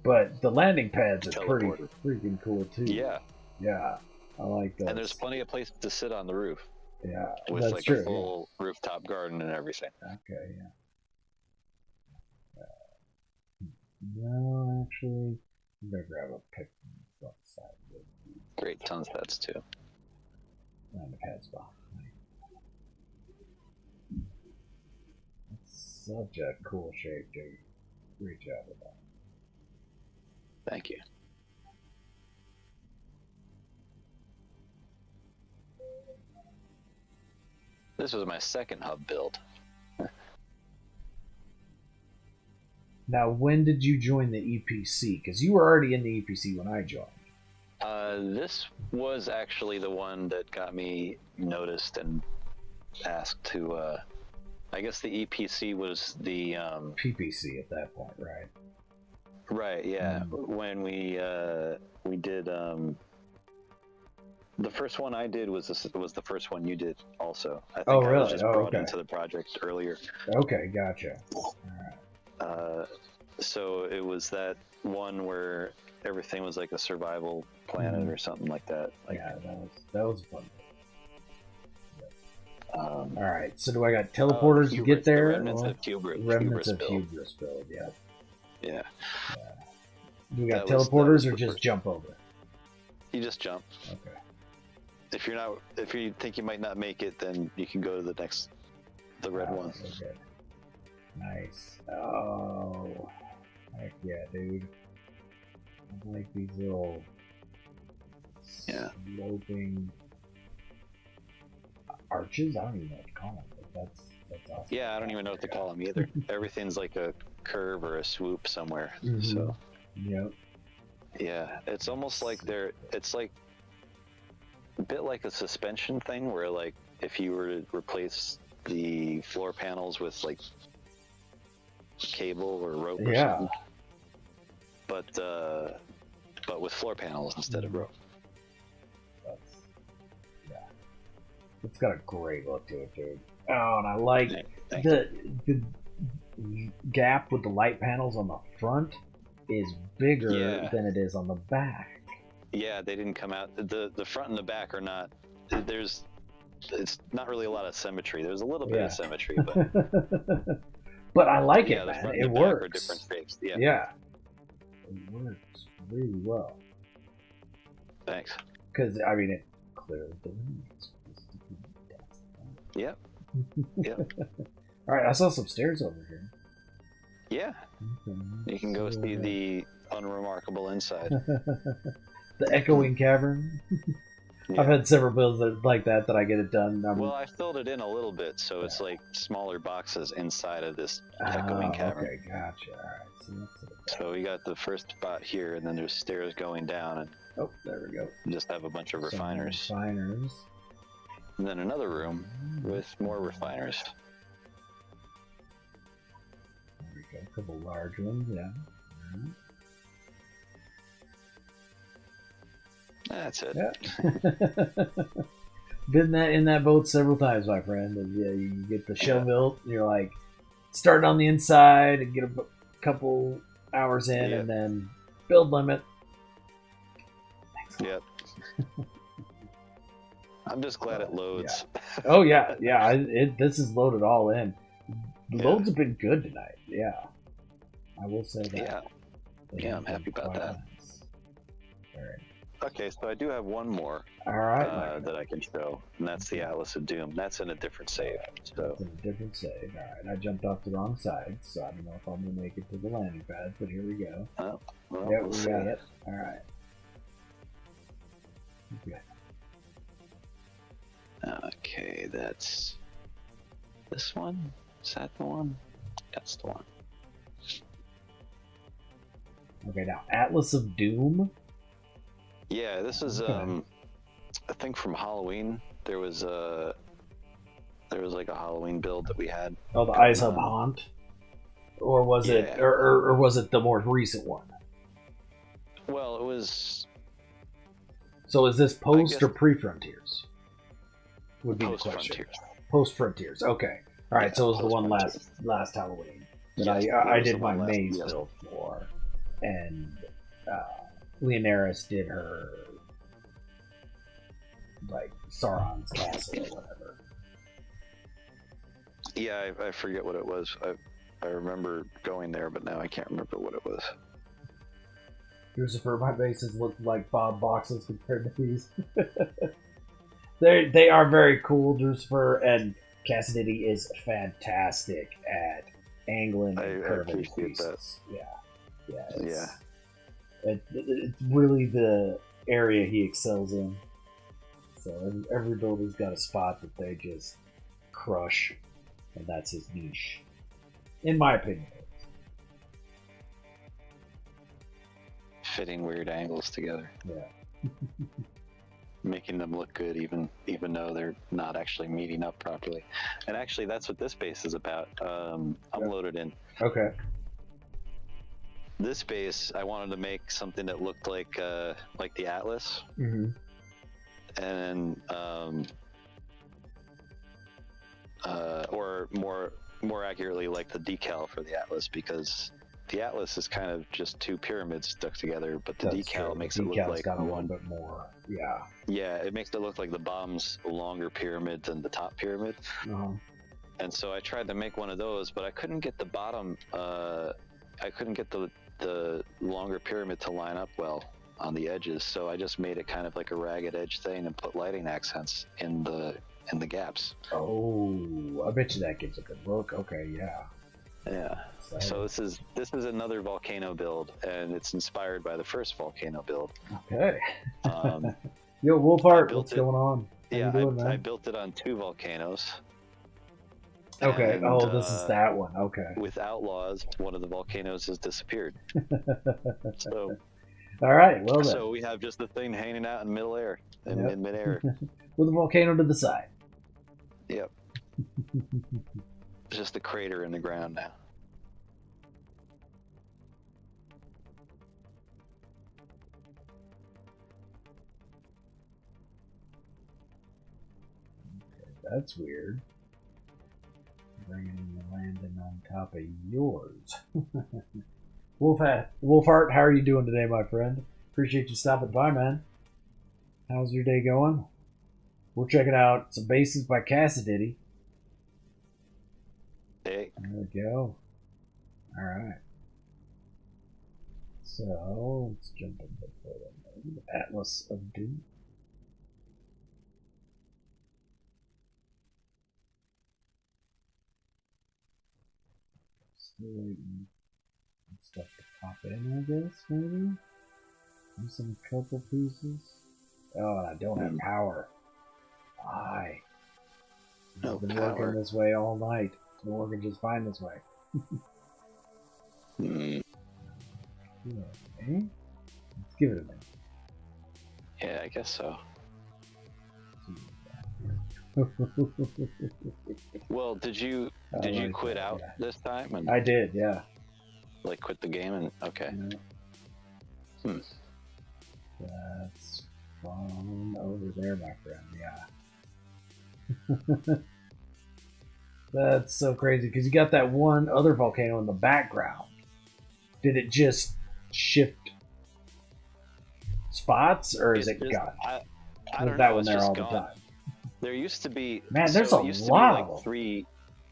But the landing pads are pretty freaking cool too. Yeah. Yeah, I like those. And there's plenty of places to sit on the roof. Yeah, with that's like true, a full rooftop garden and everything. Okay, yeah. No, actually, I'm gonna grab a pick from the front side. Great sunsets too. Landing pads behind. Such a cool shape, dude. Great job with that. Thank you. This was my second hub build. Now, when did you join the EPC? Because you were already in the EPC when I joined. This was actually the one that got me noticed and asked to... I guess the EPC was the PPC at that point, right? Right, yeah. When we did The first one I did was the first one you did also. I think Oh, I was really? just Oh, brought okay. into the project earlier. Okay, gotcha. So it was that one where everything was like a survival planet or something like that. Like, yeah, that was fun. All right, so do I got teleporters to get there? The remnants of Remnants of build. hubris build, yeah. Yeah. Do we got That was teleporters or the just first. jump over? You just jump. Okay. If you think you might not make it, then you can go to the red one. Okay. Nice. Oh, heck yeah, dude. I like these little sloping arches. I don't even know what to call them, but that's awesome. Yeah, I don't even know what to call them either. Everything's like a curve or a swoop somewhere. So. Yep. Yeah, it's almost like it's like a bit like a suspension thing where, like, if you were to replace the floor panels with like cable or rope or something, but with floor panels instead of rope. It's got a great look to it, dude. Oh, and I like the gap with the light panels on the front is bigger than it is on the back. Yeah, they didn't come out. The front and the back are not. It's not really a lot of symmetry. There's a little bit of symmetry, but but I like it, the man. front It and the back are works. different shapes. Yeah. Yeah. It works really well. Thanks. Because I mean, it clearly delineates. Yep. Yep. All right, I saw some stairs over here. Yeah. Okay. You can go see the unremarkable inside. The echoing cavern. I've had several builds like that I get it done. Well, I filled it in a little bit, so it's like smaller boxes inside of this echoing cavern. Okay, gotcha. All right, so we got the first spot here, and then there's stairs going down, and there we go. You just have a bunch of refiners. And then another room with more refiners. There we go. A couple large ones, yeah. That's it. Yeah. Been in that boat several times, my friend. And yeah, you get the show built. You're like starting on the inside and get a couple hours in, and then build limit. Yep. I'm just glad it loads. Yeah. Oh yeah. This is loaded all in. Loads have been good tonight. Yeah, I will say that. Yeah, I'm happy about that. Nice. All right. Okay, so I do have one more. All right. That I can show, and that's the Atlas of Doom. That's in a different save. So. That's in a different save. All right. I jumped off the wrong side, so I don't know if I'm gonna make it to the landing pad. But here we go. Oh, well, we got it. All right. Okay. Okay, that's this one. Is that the one? That's the one. Okay, now Atlas of Doom. Yeah, this is I think from Halloween. There was like a Halloween build that we had. Oh, the Eyes of Haunt, or was it, or was it the more recent one? Well, it was. So is this post or pre-Frontiers? Would be post the question. Frontiers. Post Frontiers. Okay. All right. So it was the one last Halloween that I did my maze build for, and Leonaris did her like Sauron's castle or whatever. Yeah, I forget what it was. I remember going there, but now I can't remember what it was. Lucifer, my bases look like Bob boxes compared to these. They are very cool, Lucifer, and Cassididdy is fantastic at angling and curving pieces. It's really the area he excels in. So every builder's got a spot that they just crush, and that's his niche, in my opinion. Fitting weird angles together. Yeah. Making them look good even though they're not actually meeting up properly. And actually that's what this base is about. I'm loaded in. Okay. This base I wanted to make something that looked like the Atlas. Mm-hmm. and or more accurately, like the decal for the Atlas, because the Atlas is kind of just two pyramids stuck together, but the That's decal true. makes The it look decal's like got a little one. bit more. Yeah. Yeah, it makes it look like the bottom's a longer pyramid than the top pyramid. Uh-huh. And so I tried to make one of those, but I couldn't get the bottom. I couldn't get the longer pyramid to line up well on the edges, so I just made it kind of like a ragged edge thing and put lighting accents in the gaps. Oh, I bet you that gives a good look. Okay, yeah. Yeah. Exciting. So this is another volcano build, and it's inspired by the first volcano build. Okay. Um, Yo, Wolfart, what's it- going on? How yeah, you doing, I man? built it on 2 volcanoes. Okay. And, Oh, this is that one. Okay. With Outlaws, one of the volcanoes has disappeared. So, all right. Well then. so we have just the thing hanging out in midair, in midair. With a volcano to the side. Yep. It's just a crater in the ground now. That's weird. Bringing in the landing on top of yours. Wolfart, how are you doing today, my friend? Appreciate you stopping by, man. How's your day going? We're checking out some bases by Cassididdy. Hey. There we go. All right. So let's jump into the Atlas of Doom. Still waiting for stuff to pop in, I guess, maybe? Missing a couple pieces. Oh, and I don't have power. Why? No I've been power. working this way all night. It's been working just fine this way. Mm. Okay. Let's give it a minute. Yeah, I guess so. Well, did you quit out this time and I did, yeah. like quit the game and okay. Yeah. That's from over there, my friend. Yeah. That's so crazy because you got that one other volcano in the background. Did it just shift spots, or is it gone? I Was don't that know. one It's there just all gone. the time? There used to be. Man, there's so a it used lot to be of like them. 3.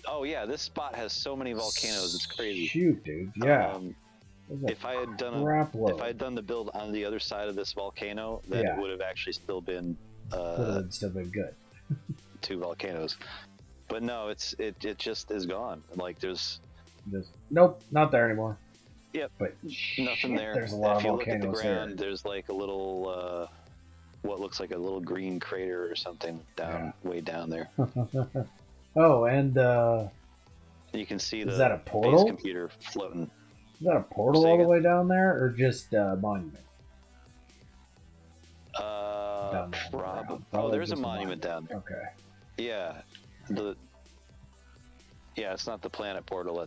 Oh yeah, this spot has so many volcanoes. It's crazy. Shoot, dude. Yeah. If I had done the build on the other side of this volcano, then it would have actually still been good. 2 volcanoes. But no, it just is gone. Like there's nope, not there anymore. Yep. But nothing there. There's a lot if of you look at the volcanoes ground, here. there's like a little what looks like a little green crater or something way down there. Oh, and you can see is that a portal? base computer floating. Is that a portal all the way down there, or just a monument? Probably. Oh, there's a monument down there. Okay. Yeah. Yeah, it's not the planet portal.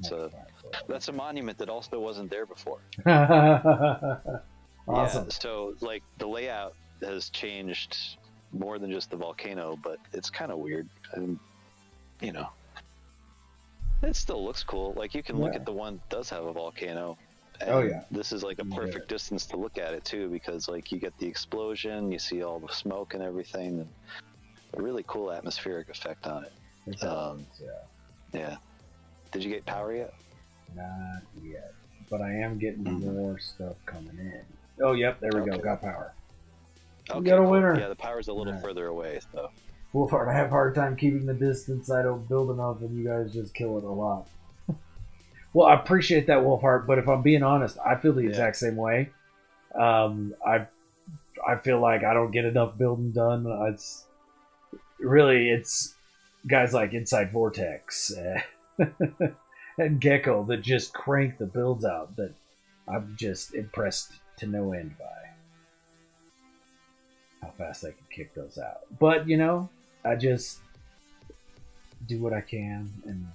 That's a monument that also wasn't there before. Awesome. Yeah, so like the layout has changed more than just the volcano, but it's kind of weird. And it still looks cool. Like you can look at the one that does have a volcano. And this is like a perfect distance to look at it too, because like you get the explosion, you see all the smoke and everything, and a really cool atmospheric effect on it. Yeah. Did you get power yet? Not yet, but I am getting more stuff coming in. Oh, yep, there we go. Got power. Okay, we got a winner. Yeah, the power's a little further away, so. Wolfhard, I have a hard time keeping the distance. I don't build enough, and you guys just kill it a lot. Well, I appreciate that, Wolfhard, but if I'm being honest, I feel the exact same way. I feel like I don't get enough building done. It's guys like Inside Vortex and Gecko that just crank the builds out that I'm just impressed to no end by how fast I can kick those out. But, I just do what I can and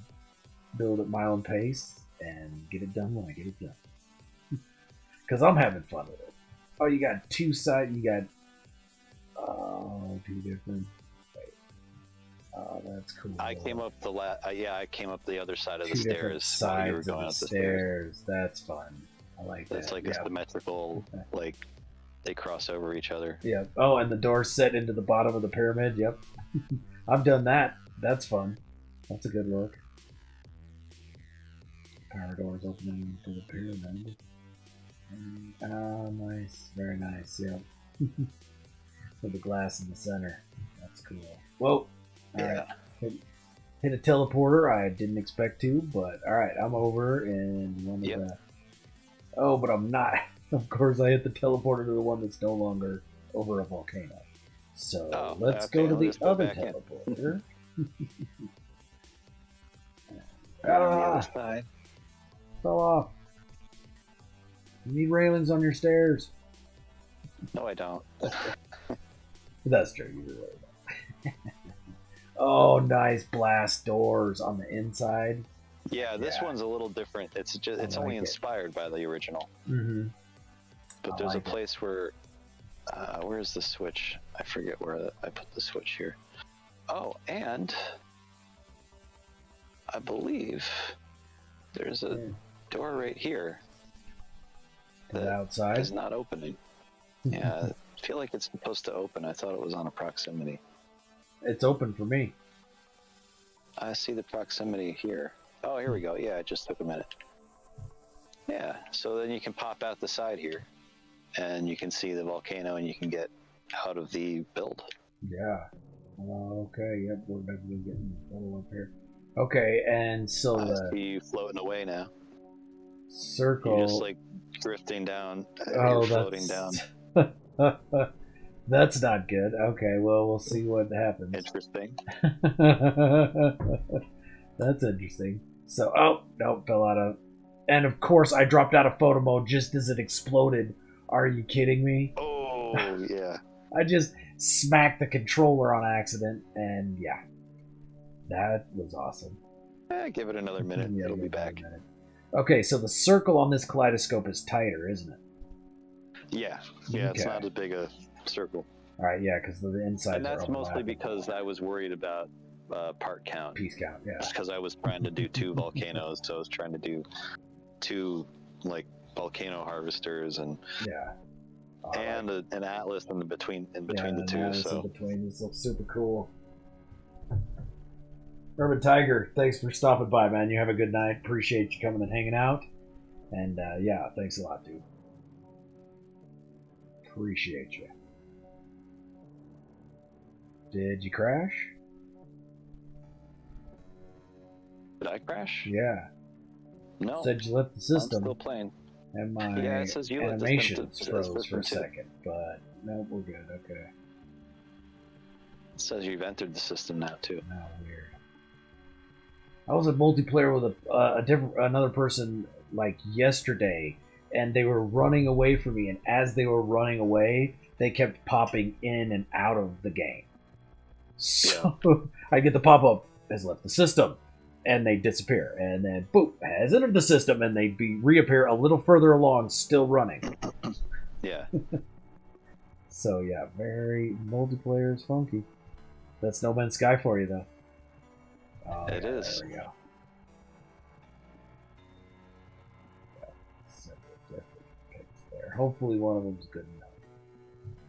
build at my own pace and get it done when I get it done. Because I'm having fun with it. Oh, you got 2 sides. You got two different. Wait. Oh, that's cool. I came up I came up the other side of the Two different stairs while you were sides going of up the the stairs. stairs. That's fun. I like that. It's like a symmetrical, like they cross over each other. Yeah. Oh, and the door's set into the bottom of the pyramid. Yep. I've done that. That's fun. That's a good look. Power doors opening to the pyramid. Nice. Very nice. Yep. With the glass in the center. That's cool. Whoa. Alright. Hit a teleporter. I didn't expect to, but alright. I'm over in one of the... Oh, but I'm not. Of course, I hit the teleporter to the one that's no longer over a volcano. So let's go to the other teleporter. On the other side. Fell off. You need railings on your stairs. No, I don't. That's true. You really don't. Oh, nice blast doors on the inside. Yeah, this one's a little different. It's only inspired by the original. Mm-hmm. But there's a place where, where's the switch? I forget where I put the switch here. Oh, and I believe there's a door right here that outside is not opening. Yeah, I feel like it's supposed to open. I thought it was on a proximity. It's open for me. I see the proximity here. Oh, here we go. Yeah, it just took a minute. Yeah, so then you can pop out the side here, and you can see the volcano, and you can get out of the build. Yeah. Okay, yep, we're definitely getting a little up here. Okay, and so I see you floating away now. Circle. You're just like drifting down. You're floating down. That's not good. Okay, well, we'll see what happens. Interesting. That's interesting. So, oh, no, fell out of... And of course, I dropped out of photo mode just as it exploded. Are you kidding me? Oh, yeah. I just smacked the controller on accident, and yeah. That was awesome. Give it another minute. Yeah, it'll be back. Okay, so the circle on this kaleidoscope is tighter, isn't it? Yeah. Yeah, it's not as big a circle. All right, yeah, because the inside. And that's mostly because I was worried about part count. Piece count, yeah. Because I was trying to do 2 volcanoes, so I was trying to do 2 like volcano harvesters and an atlas in between the two. So in between, this looks super cool. Urban Tiger, thanks for stopping by, man. You have a good night. Appreciate you coming and hanging out. And yeah, thanks a lot, dude. Appreciate you. Did you crash? Did I crash? Yeah. No. Said you left the system. I'm still playing. And my it says you animations froze for a second, but no, we're good. Okay. It says you've entered the system now too. Oh, weird. I was in multiplayer with another person like yesterday, and they were running away from me. And as they were running away, they kept popping in and out of the game. So I get the pop up, has left the system, and they disappear, and then boom, has entered the system, and they reappear a little further along, still running. Yeah. So yeah, very multiplayer is funky. That's No Man's Sky for you, though. Oh, it is. There we go. Several different picks there. Hopefully one of them's good enough.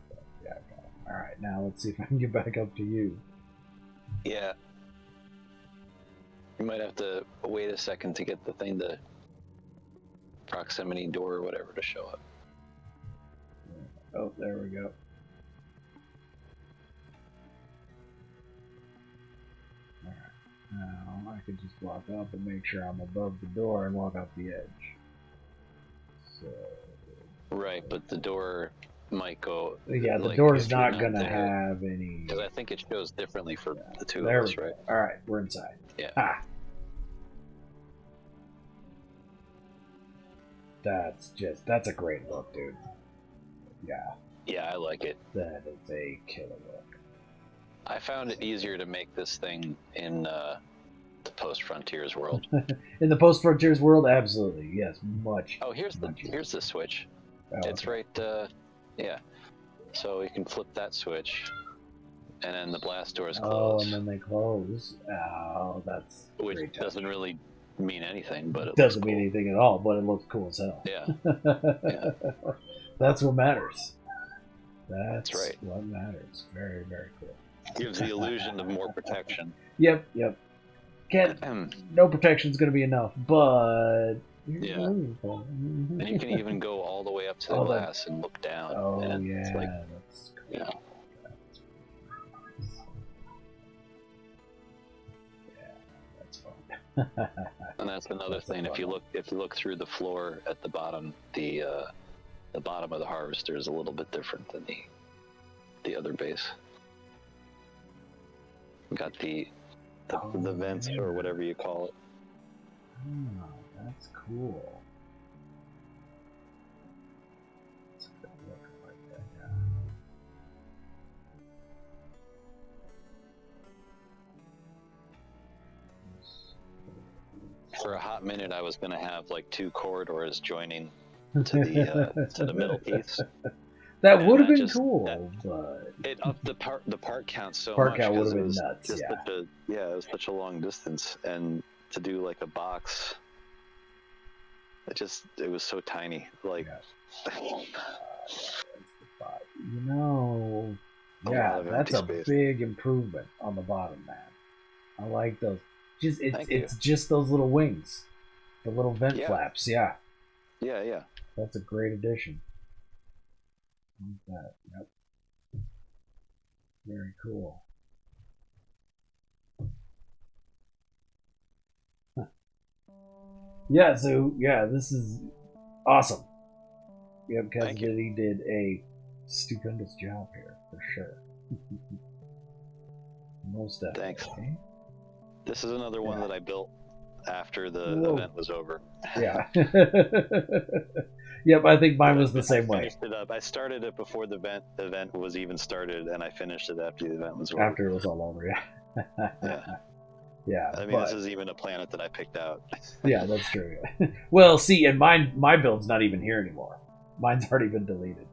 But, yeah, okay. All right, now let's see if I can get back up to you. Yeah. You might have to wait a second to get the thing to proximity door or whatever to show up. Oh, there we go. Now I can just walk up and make sure I'm above the door and walk up the edge. So. Right, but the door might go. Yeah, the door's not gonna have any. Because I think it shows differently for the two of us, right? All right, we're inside. Yeah. Ah. That's a great look, dude. Yeah. Yeah, I like it. That is a killer look. I found it easier to make this thing in the post-Frontiers world. In the post-Frontiers world, absolutely, yes, much. Oh, here's the switch. Oh, it's okay. Right. Yeah. So you can flip that switch, and then the blast doors Oh, close. and then they close. Oh, that's Which great. doesn't really mean anything, but it doesn't looks mean cool. anything at all, but it looks cool as hell. Yeah. Yeah. That's what matters. That's right. what matters. Very, very cool. Gives the illusion of more protection. Yep. No protection's going to be enough, but yeah. And you can even go all the way up to the glass and look down. Oh, and yeah. It's like, that's cool. Yeah. That's fun. And that's another thing. If you look through the floor at the bottom, the bottom of the harvester is a little bit different than the other base. Got the vents or whatever you call it. Oh, that's cool. That's a good look like that, yeah. For a hot minute, I was going to have like 2 corridors joining to the middle piece. That would have been cool, but it upped the part count so part much. Count would have been it was nuts. just Yeah. It was such a long distance, and to do like a box, it was so tiny. Like, you know, that's a big improvement on the bottom, man. I like those. It's just those little wings, the little vent flaps. Yeah. Yeah. That's a great addition. Like that. Yep. Very cool. Huh. Yeah, so this is awesome. Yep, Cassididdy did a stupendous job here for sure. Most definitely. Thanks. This is another one that I built after the event was over. Yeah. Yep, I think mine was the same way. Finished it up. I started it before the event was even started, and I finished it after the event was over. After it was all over, yeah. Yeah. Yeah. I mean, this is even a planet that I picked out. Yeah, that's true. Well, see, and my build's not even here anymore. Mine's already been deleted.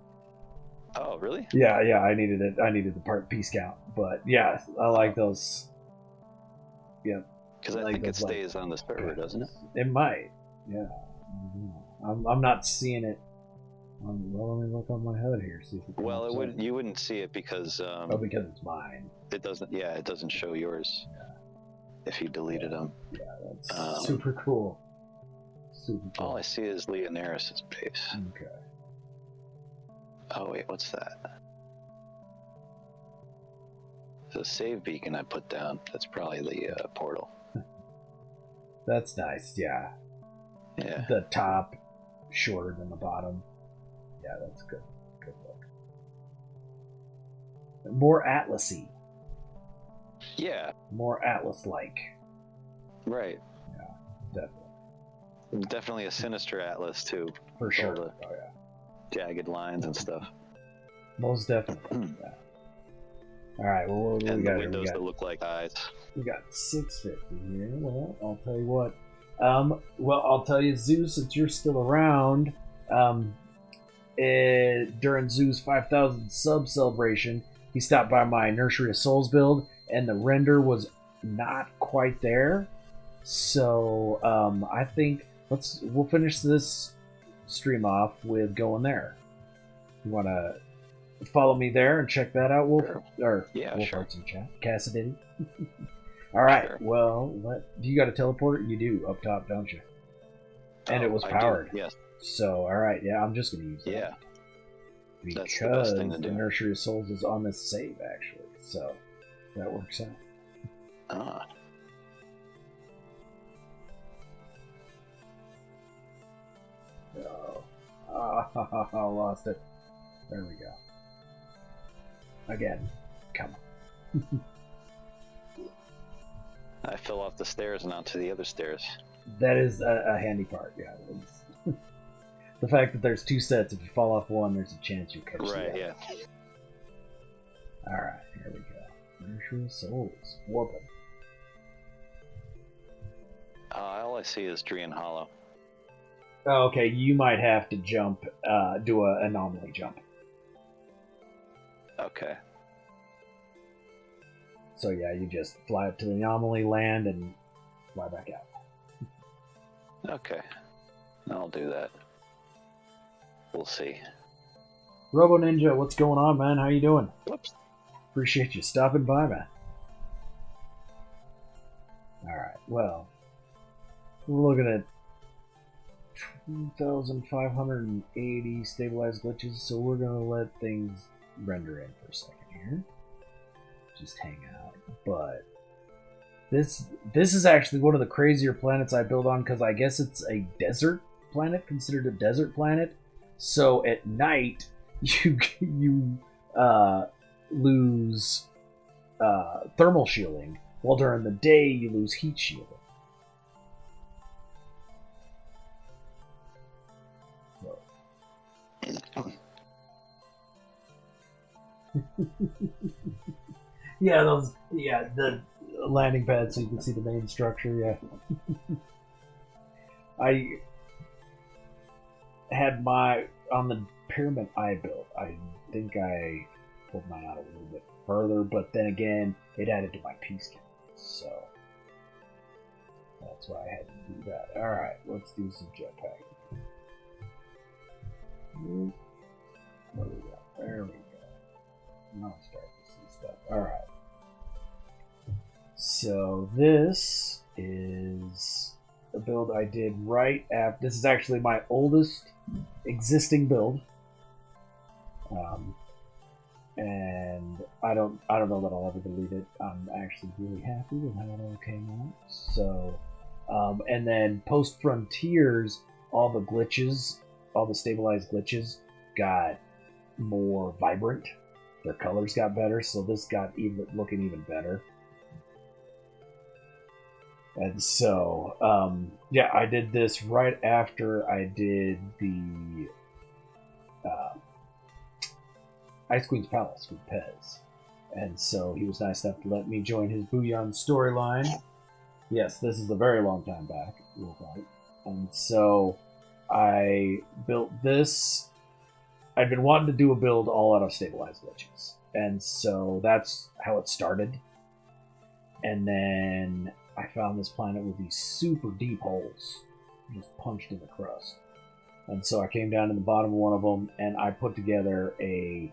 Oh, really? Yeah, I needed it. I needed the piece count, but yeah, I like those. Yeah. Because I think it stays on the server, doesn't it? It might. Yeah. I'm not seeing it. Well, let me look on my HUD here. See if it you wouldn't see it because because it's mine. It doesn't. Yeah, it doesn't show yours. Yeah. If you deleted them. Yeah, that's super cool. Super cool. All I see is Leonaris' base. Okay. Oh wait, what's that? It's a save beacon I put down. That's probably the portal. That's nice. Yeah. Yeah. The top shorter than the bottom. Yeah, that's good. Good look. More Atlasy. Yeah. More Atlas-like. Right. Yeah, definitely a sinister Atlas too. For sure. All the jagged lines and stuff. Most definitely. Yeah. All right. Well, what and we got the windows that look like eyes. We got 650 here. Well, I'll tell you what. I'll tell you, Zeus, since you're still around, during Zoo's 5,000 sub celebration, he stopped by my Nursery of Souls build, and the render was not quite there. So I think we'll finish this stream off with going there. You want to follow me there and check that out, Wolf? Sure. Wolf Arts in chat. Cassididdy. All right. Sure. Well, do you got a teleporter? You do up top, don't you? And it was powered. Yes. So, all right. Yeah, I'm just going to use that. Yeah. Because that's the best thing to do. The Nursery of Souls is on this save, actually. So that works out. Ah. Oh, I lost it. There we go. Again. Come on. I fell off the stairs and onto the other stairs. That is a handy part, yeah. The fact that there's 2 sets, if you fall off one, there's a chance you'll catch the other. Right, yeah. Alright, here we go. Nursery of Souls. Warping. All I see is Drian Hollow. Oh, okay, you might have to jump, do an anomaly jump. Okay. So yeah, you just fly up to the anomaly, land, and fly back out. Okay. I'll do that. We'll see. Robo Ninja, what's going on, man? How you doing? Whoops. Appreciate you stopping by, man. Alright, well, we're looking at 2,580 stabilized glitches, so we're going to let things render in for a second here. Just hang out. But this is actually one of the crazier planets I build on, because I guess it's a desert planet, considered a desert planet. So at night, you lose thermal shielding, while during the day you lose heat shielding. Yeah, the landing pad, so you can see the main structure. Yeah, I had on the pyramid I built. I think I pulled mine out a little bit further, but then again, it added to my piece count, so that's why I had to do that. All right, let's do some jetpack. What do we got? There we go. Now I'm starting to see stuff. Alright. So this is a build I did right after. This is actually my oldest existing build. And I don't know that I'll ever delete it. I'm actually really happy with how it all came out. So and then post Frontiers, all the glitches, all the stabilized glitches got more vibrant. Their colors got better, so this got looking even better. And so, yeah, I did this right after I did the Ice Queen's Palace with Pez. And so he was nice enough to let me join his Booyan storyline. Yes, this is a very long time back, it looked like. And so I built this. I'd been wanting to do a build all out of stabilized glitches. And so that's how it started. And then I found this planet with these super deep holes just punched in the crust. And so I came down to the bottom of one of them, and I put together a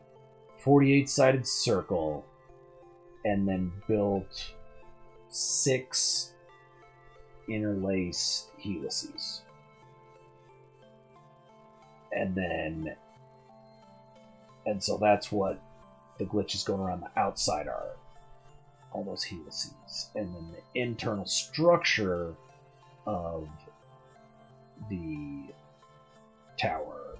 48-sided circle and then built 6 interlaced helices. And so that's what the glitches going around the outside are. All those helices. And then the internal structure of the tower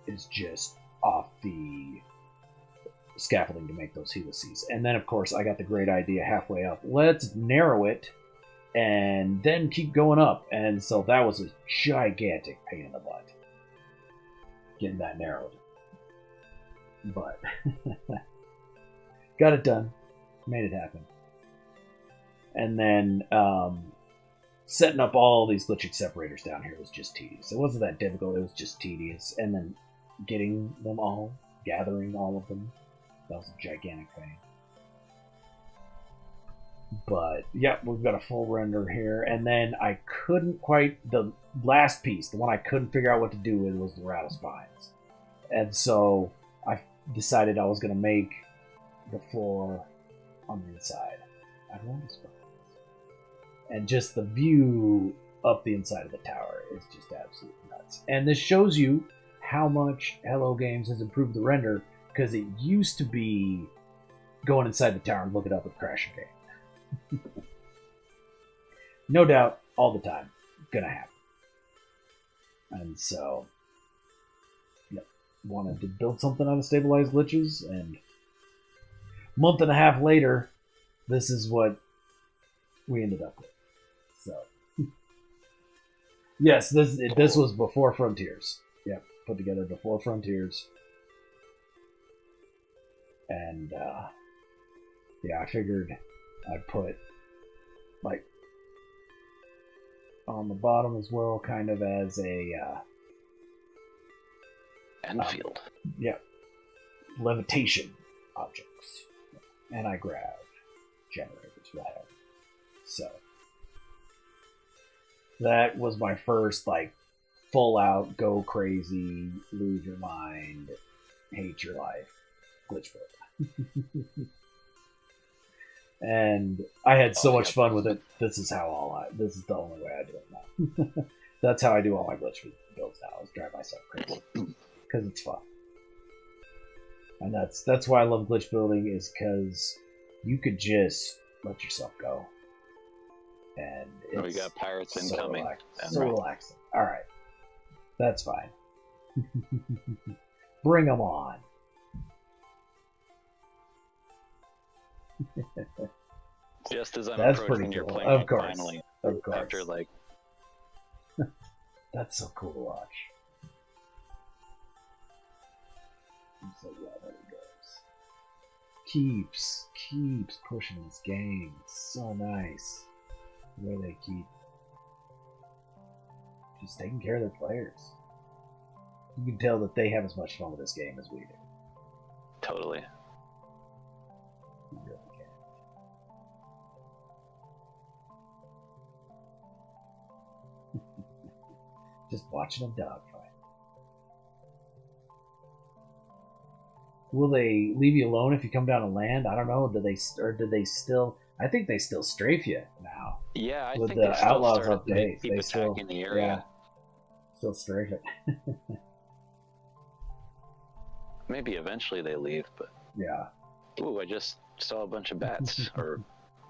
is just off the scaffolding to make those helices. And then, of course, I got the great idea halfway up. Let's narrow it and then keep going up. And so that was a gigantic pain in the butt, getting that narrowed. But got it done. Made it happen. And then setting up all these glitching separators down here was just tedious. It wasn't that difficult, it was just tedious. And then getting them all, gathering all of them, that was a gigantic pain. But yeah, we've got a full render here. And then I couldn't quite, the last piece, the one I couldn't figure out what to do with was the rattle spines. And so I decided I was going to make the floor on the inside. I don't want to spines. And just the view up the inside of the tower is just absolutely nuts. And this shows you how much Hello Games has improved the render, because it used to be going inside the tower and looking up and crashing game. No doubt, all the time, gonna happen. And so, yep, wanted to build something out of stabilized glitches, and a month and a half later, this is what we ended up with. So, yes, this was before Frontiers. Yep, put together before Frontiers. And, yeah, I figured I'd put, like, on the bottom as well, kind of as a, Enfield. yeah, levitation objects. And I grab generators, whatever. So that was my first, like, full out, go crazy, lose your mind, hate your life, glitch build. And I had so much fun with it. This is the only way I do it now. That's how I do all my glitch builds now, is drive myself crazy. Because it's fun. And that's why I love glitch building, is because you could just let yourself go. And it's we got pirates incoming. So relaxing. Alright. That's fine. Bring them on. Just as I'm That's approaching pretty your cool. plane, Of course. finally, Of course. after like, That's so cool to watch. So yeah, there he goes. Keeps pushing this game. It's so nice. The way they keep just taking care of their players. You can tell that they have as much fun with this game as we do. totally. You really can. Just watching them dogfight. Will they leave you alone if you come down to land? I don't know. Do they still? I think they still strafe you now. Yeah, I with think the they still Outlaws started to update. keep They attacking still, the area. yeah, still strafe it. Maybe eventually they leave, but Yeah. ooh, I just saw a bunch of bats or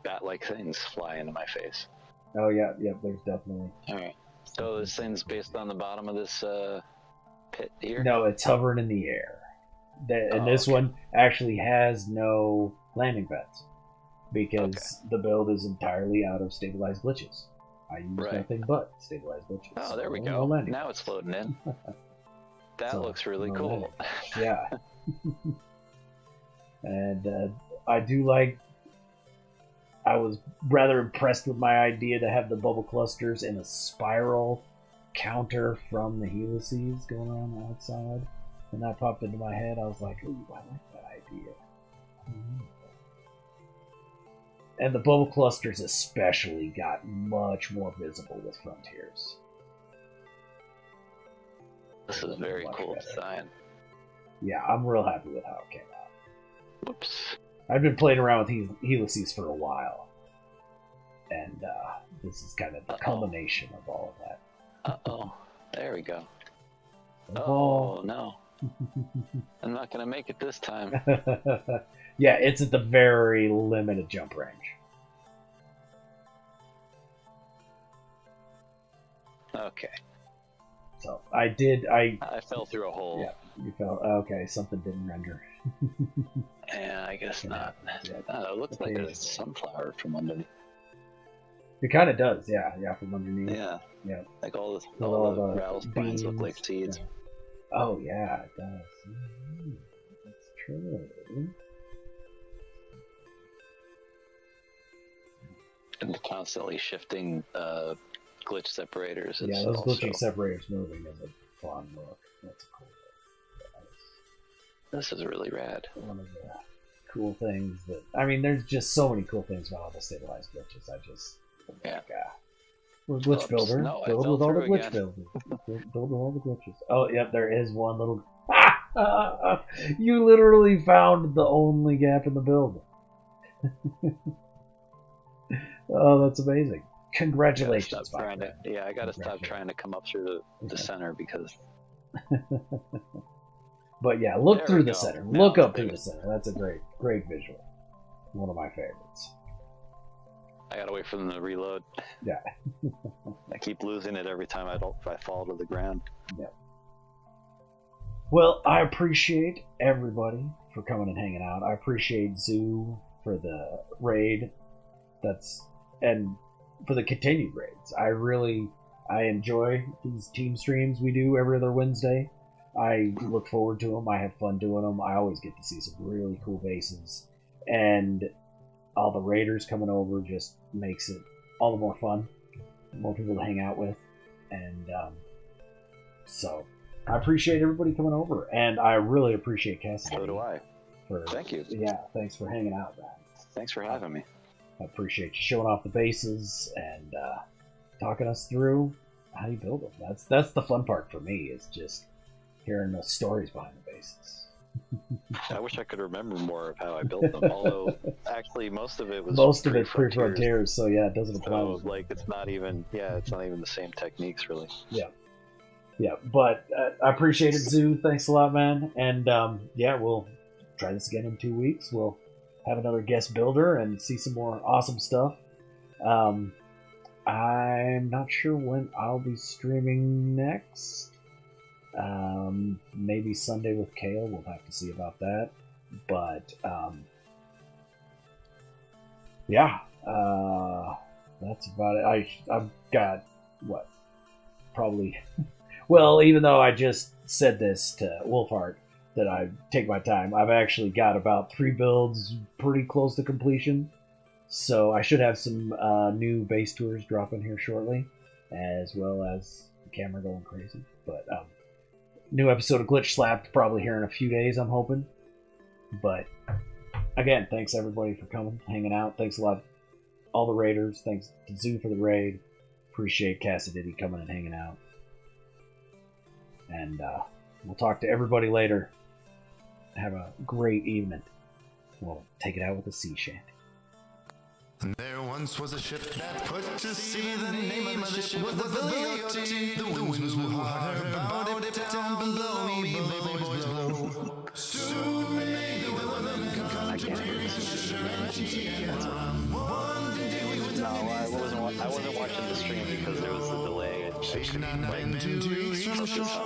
bat-like things fly into my face. Oh yeah, yeah. There's definitely. All right. So this thing's based on the bottom of this pit here? No, it's hovering in the air. And this okay. one actually has no landing pads because the build is entirely out of stabilized glitches. I use nothing but stabilized glitches. Oh, there we no go. landing Now pads. it's loading in. That So, looks really no cool. landing pads. Yeah. And I do like. I was rather impressed with my idea to have the bubble clusters in a spiral counter from the helices going around the outside. And that popped into my head. I was like, ooh, I like that idea. And the bubble clusters especially got much more visible with Frontiers. This is very cool better. design. Yeah, I'm real happy with how it came out. Whoops. I've been playing around with helices for a while. And this is kind of the culmination of all of that. Uh-oh. There we go. Oh, Oh, no. I'm not going to make it this time. yeah, it's at the very limited jump range. Okay. So I fell through a hole. Yeah, you fell. Okay, something didn't render. Yeah, I guess not. Yeah. Oh, it looks like there's a sunflower from underneath. It kind of does, yeah, from underneath. Yeah. Yeah. Like all the the rattle spines look like seeds. Yeah. Oh, yeah, it does. That's true. And constantly shifting glitch separators. Yeah, those glitching separators moving is a fun look. That's a cool look. This is really rad. One of the cool things that... I mean, there's just so many cool things about all the stabilized glitches. Yeah. We're a glitch builder. No, build with all the glitch builders. Build with all the glitches. Oh, yep, there is one little... You literally found the only gap in the build. Oh, that's amazing. Congratulations, my friend. I gotta stop trying to come up through the center because... But yeah, look through the center. Now Look up through the center. That's a great visual. One of my favorites. I gotta wait for them to reload. Yeah. I keep losing it every time I fall to the ground. Yeah. Well, I appreciate everybody for coming and hanging out. I appreciate Zoo for the raid. And for the continued raids. I enjoy these team streams we do every other Wednesday. I look forward to them. I have fun doing them. I always get to see some really cool bases. And all the raiders coming over just makes it all the more fun. More people to hang out with. And so I appreciate everybody coming over. And I really appreciate Cassididdy So do I. Thank you. Yeah, thanks for hanging out, man. Thanks for having me. I appreciate you showing off the bases and talking us through how you build them. That's the fun part for me, is just hearing the stories behind the bases. I wish I could remember more of how I built them. Although, actually, most of it was pre-Frontiers, so yeah, it doesn't apply. So, like, it's not even the same techniques, really. Yeah, but I appreciate it, Zoo. Thanks a lot, man. And we'll try this again in 2 weeks. We'll have another guest builder and see some more awesome stuff. I'm not sure when I'll be streaming next. Maybe Sunday with Kale. We'll have to see about that. But that's about it. I've got probably. Well, even though I just said this to Wolfheart, that I take my time, I've actually got about 3 builds pretty close to completion. So I should have some new base tours dropping here shortly, as well as the camera going crazy. But new episode of Glitch Slapped probably here in a few days, I'm hoping. But again, thanks everybody for coming, hanging out. Thanks a lot, all the raiders. Thanks to Zoo for the raid. Appreciate Cassididdy coming and hanging out. And we'll talk to everybody later. Have a great evening. We'll take it out with a sea shanty. There once was a ship that put to sea. The name of the ship was the Vilioti. The winds blew hard about it down below me, boys blow. Soon may the women come to drink sugar and tea. No, I wasn't watching the stream because there was a delay. She's not been 2 weeks from shore.